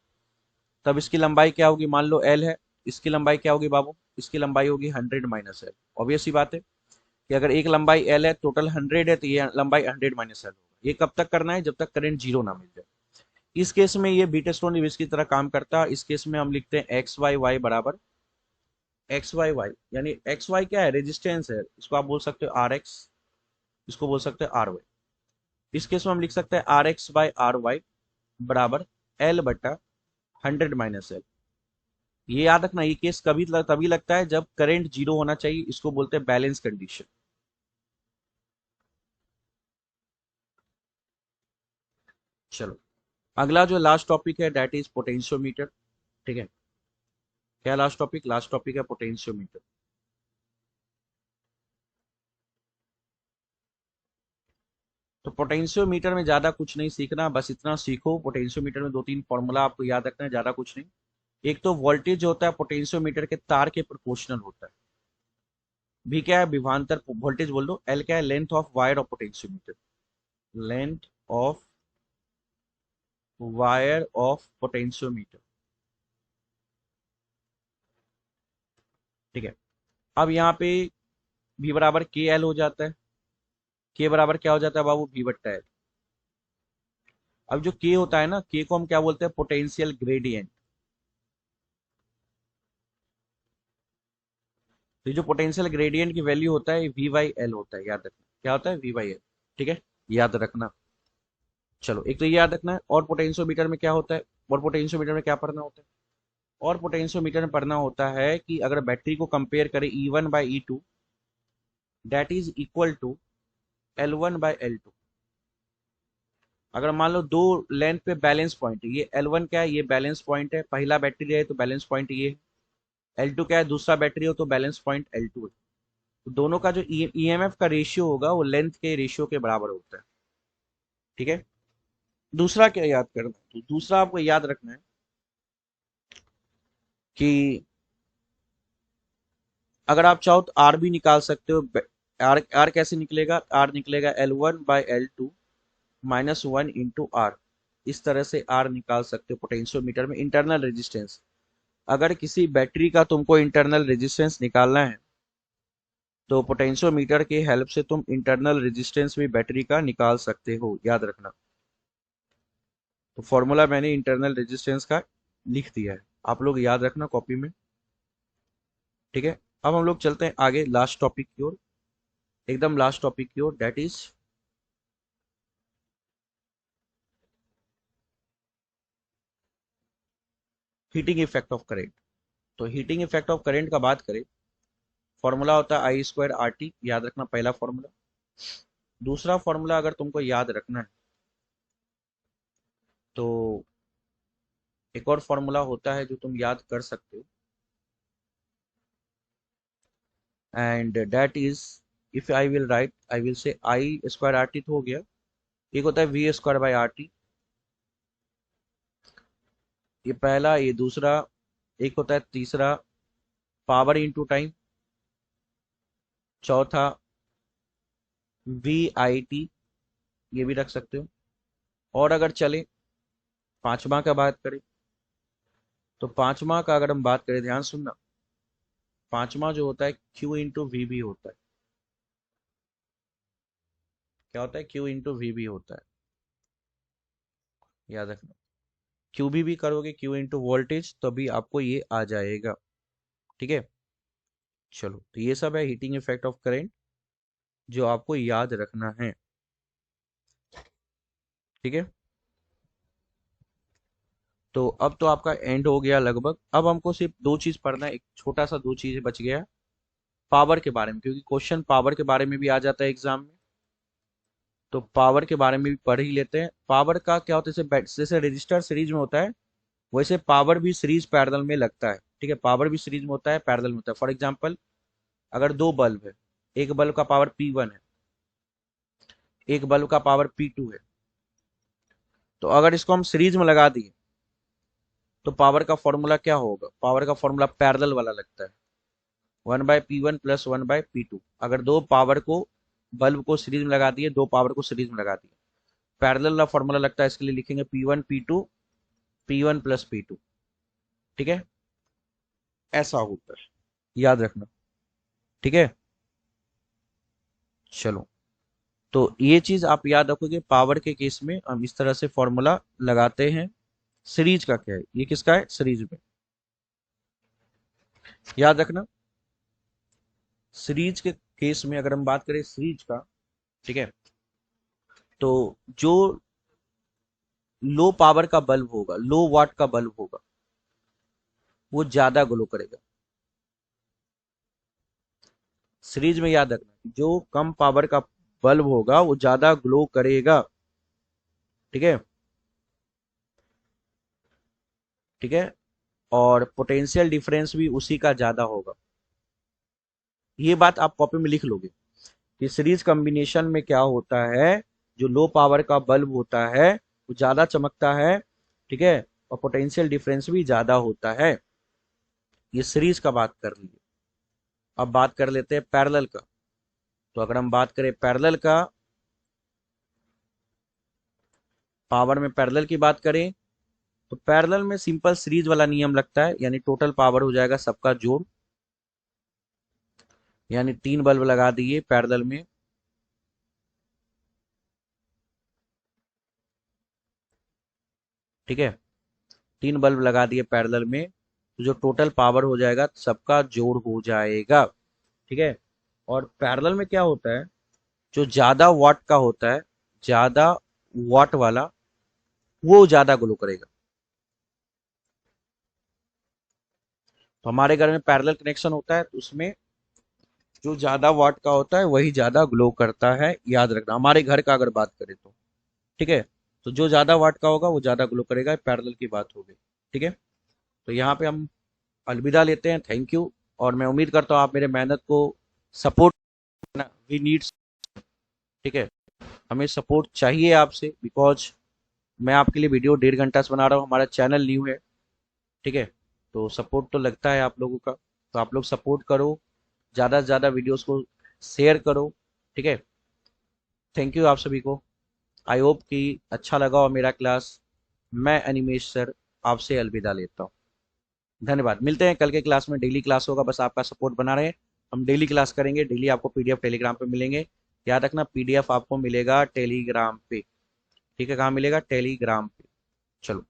तब इसकी लंबाई क्या होगी, मान लो एल है, इसकी लंबाई क्या होगी बाबू, इसकी लंबाई होगी 100 - एल। ऑब्वियस सी बात है कि अगर एक लंबाई एल है, टोटल 100 है, तो ये लंबाई 100 - एल होगा। ये कब तक करना है, जब तक करंट जीरो ना मिल जाए। इस केस में ये बीटस्टोन निवेश की तरह काम करता है। इस केस में हम लिखते हैं एक्स वाई वाई बराबर एक्स वाई वाई, यानी एक्स वाई क्या है, रेजिस्टेंस है, इसको आप बोल सकते हो आर एक्स, इसको बोल सकते हैं आर वाई। इस केस में हम लिख सकते हैं R X by R Y बराबर एल बटा 100 - एल। ये याद रखना, ये केस तभी लगता है जब करंट जीरो होना चाहिए, इसको बोलते हैं बैलेंस कंडीशन। चलो, अगला जो लास्ट टॉपिक है दैट इज पोटेंशियोमीटर। ठीक है, क्या लास्ट टॉपिक, लास्ट टॉपिक है पोटेंशियोमीटर। तो पोटेंशियोमीटर में ज्यादा कुछ नहीं सीखना, बस इतना सीखो, पोटेंशियोमीटर में दो तीन फॉर्मूला आपको याद रखना है, ज्यादा कुछ नहीं। एक तो वोल्टेज जो होता है पोटेंशियोमीटर के तार के प्रोपोर्शनल होता है। भी क्या है, विभवांतर वोल्टेज बोल दो। एल क्या है, length of wire of potentiometer, length of wire of potentiometer. ठीक है, अब यहाँ पे V बराबर के एल हो जाता है। के बराबर क्या हो जाता है बाबू, V बट्टा एल। अब जो के होता है ना, के को हम क्या बोलते हैं, पोटेंशियल ग्रेडियंट। तो ये जो पोटेंशियल ग्रेडियंट की वैल्यू होता है वी बाई एल होता है, याद रखना क्या होता है, वी बाई एल। ठीक है, याद रखना। चलो, एक तो ये याद रखना है। और पोटेंशियोमीटर में क्या होता है, और पोटेंशियोमीटर में क्या पढ़ना होता है, और पोटेंशियोमीटर में पढ़ना होता है कि अगर बैटरी को कंपेयर करें E1 by E2, that is equal to L1 by L2। अगर मान लो दो लेंथ पे बैलेंस पॉइंट है, ये L1 क्या है, ये बैलेंस पॉइंट है, पहला बैटरी है तो बैलेंस पॉइंट ये है। L2 क्या है, दूसरा बैटरी हो तो बैलेंस पॉइंट L2 है। तो दोनों का जो ईएमएफ का रेशियो होगा वो लेंथ के रेशियो के बराबर होता है। ठीक है, दूसरा क्या याद करना, तो दूसरा आपको याद रखना है कि अगर आप चाहो तो आर भी निकाल सकते हो। आर आर कैसे निकलेगा, आर निकलेगा L1 बाई L2 -1 × R। इस तरह से आर निकाल सकते हो पोटेंशियोमीटर में इंटरनल रेजिस्टेंस। अगर किसी बैटरी का तुमको इंटरनल रेजिस्टेंस निकालना है तो पोटेंशियोमीटर की हेल्प से तुम इंटरनल रेजिस्टेंस भी बैटरी का निकाल सकते हो, याद रखना। तो फॉर्मूला मैंने इंटरनल रेजिस्टेंस का लिख दिया है, आप लोग याद रखना कॉपी में। ठीक है, अब हम लोग चलते हैं आगे लास्ट टॉपिक की ओर, एकदम लास्ट टॉपिक की ओर, that is heating effect of current. तो हीटिंग इफेक्ट ऑफ करेंट का बात करें, फॉर्मूला होता है I²RT, याद रखना पहला फॉर्मूला। दूसरा फॉर्मूला अगर तुमको याद रखना है तो एक और फॉर्मूला होता है जो तुम याद कर सकते हो, and that is, if I will write, I will say I²RT तो हो गया, एक होता है V²/RT, ये पहला, ये दूसरा, एक होता है तीसरा पावर इंटू टाइम, चौथा VIT, ये भी रख सकते हो। और अगर चले पांचवा का बात करें, तो पांचवा का अगर हम बात करें, ध्यान सुनना, पांचवा जो होता है Q × V भी होता है। क्या होता है, Q × V होता है, याद रखना। QV भी करोगे, Q × वोल्टेज, तभी आपको ये आ जाएगा। ठीक है, चलो, तो ये सब है हीटिंग इफेक्ट ऑफ करेंट जो आपको याद रखना है। ठीक है, तो अब तो आपका एंड हो गया लगभग। अब हमको सिर्फ दो चीज पढ़ना है, एक छोटा सा दो चीज बच गया, पावर के बारे में, क्योंकि क्वेश्चन पावर के बारे में भी आ जाता है एग्जाम में। तो पावर के बारे में भी पढ़ ही लेते हैं। पावर का क्या होता है, जैसे रजिस्टर सीरीज में होता है, वैसे पावर भी सीरीज पैरेलल में लगता है। ठीक है, पावर भी सीरीज में होता है, पैरेलल में होता है। फॉर एग्जांपल, अगर दो बल्ब है, एक बल्ब का पावर P1 है, एक बल्ब का पावर P2 है, तो अगर इसको हम सीरीज में लगा दिए तो पावर का फॉर्मूला क्या होगा, पावर का फॉर्मूला पैरेलल वाला लगता है। 1/P1 plus 1/P2। अगर दो पावर को बल्ब को सीरीज में लगा दिए, दो पावर को सीरीज में लगा दिए, पैरेलल वाला फॉर्मूला लगता है, इसके लिए लिखेंगे P1 प्लस P2। ठीक है, ऐसा होता है, याद रखना। ठीक है, चलो, तो ये चीज आप याद रखोगे। पावर के केस में हम इस तरह से फॉर्मूला लगाते हैं। सीरीज का क्या है, ये किसका है, सीरीज में, याद रखना। सीरीज के केस में अगर हम बात करें सीरीज का, ठीक है, तो जो लो पावर का बल्ब होगा, लो वाट का बल्ब होगा, वो ज्यादा ग्लो करेगा। सीरीज में याद रखना, जो कम पावर का बल्ब होगा वो ज्यादा ग्लो करेगा। ठीक है, ठीक है, और पोटेंशियल डिफरेंस भी उसी का ज्यादा होगा। ये बात आप कॉपी में लिख लोगे कि सीरीज कॉम्बिनेशन में क्या होता है, जो लो पावर का बल्ब होता है वो ज्यादा चमकता है। ठीक है, और पोटेंशियल डिफरेंस भी ज्यादा होता है। ये सीरीज का बात कर लिए। अब बात कर लेते हैं पैरेलल का। तो अगर हम बात करें पैरेलल का, पावर में पैरेलल की बात करें, तो पैरेलल में सिंपल सीरीज वाला नियम लगता है, यानी टोटल पावर हो जाएगा सबका जोड़। यानी 3 बल्ब लगा दिए पैरेलल में, ठीक है, 3 बल्ब लगा दिए पैरेलल में, तो जो टोटल पावर हो जाएगा सबका जोड़ हो जाएगा। ठीक है, और पैरेलल में क्या होता है, जो ज्यादा वाट का होता है, ज्यादा वाट वाला, वो ज्यादा ग्लो करेगा। तो हमारे घर में पैरेलल कनेक्शन होता है, तो उसमें जो ज्यादा वाट का होता है वही ज्यादा ग्लो करता है, याद रखना। हमारे घर का अगर बात करें तो, ठीक है, तो जो ज्यादा वाट का होगा वो ज्यादा ग्लो करेगा, पैरेलल की बात हो गई। ठीक है, तो यहाँ पे हम अलविदा लेते हैं, थैंक यू। और मैं उम्मीद करता हूँ आप मेरे मेहनत को सपोर्ट करना, वी नीड्स। ठीक है, हमें सपोर्ट चाहिए आपसे, बिकॉज मैं आपके लिए वीडियो 1.5 घंटा से बना रहा हूँ, हमारा चैनल न्यू है। ठीक है, तो सपोर्ट तो लगता है आप लोगों का, तो आप लोग सपोर्ट करो, ज़्यादा से ज़्यादा वीडियोस को शेयर करो। ठीक है, थैंक यू आप सभी को। आई होप कि अच्छा लगा हो मेरा क्लास। मैं अनिमेश सर आपसे अलविदा लेता हूँ, धन्यवाद। मिलते हैं कल के क्लास में, डेली क्लास होगा, बस आपका सपोर्ट बना रहे। हम डेली क्लास करेंगे, डेली आपको पीडीएफ टेलीग्राम पे मिलेंगे। याद रखना, पीडीएफ आपको मिलेगा टेलीग्राम पे। ठीक है, कहाँ मिलेगा, टेलीग्राम पे। चलो।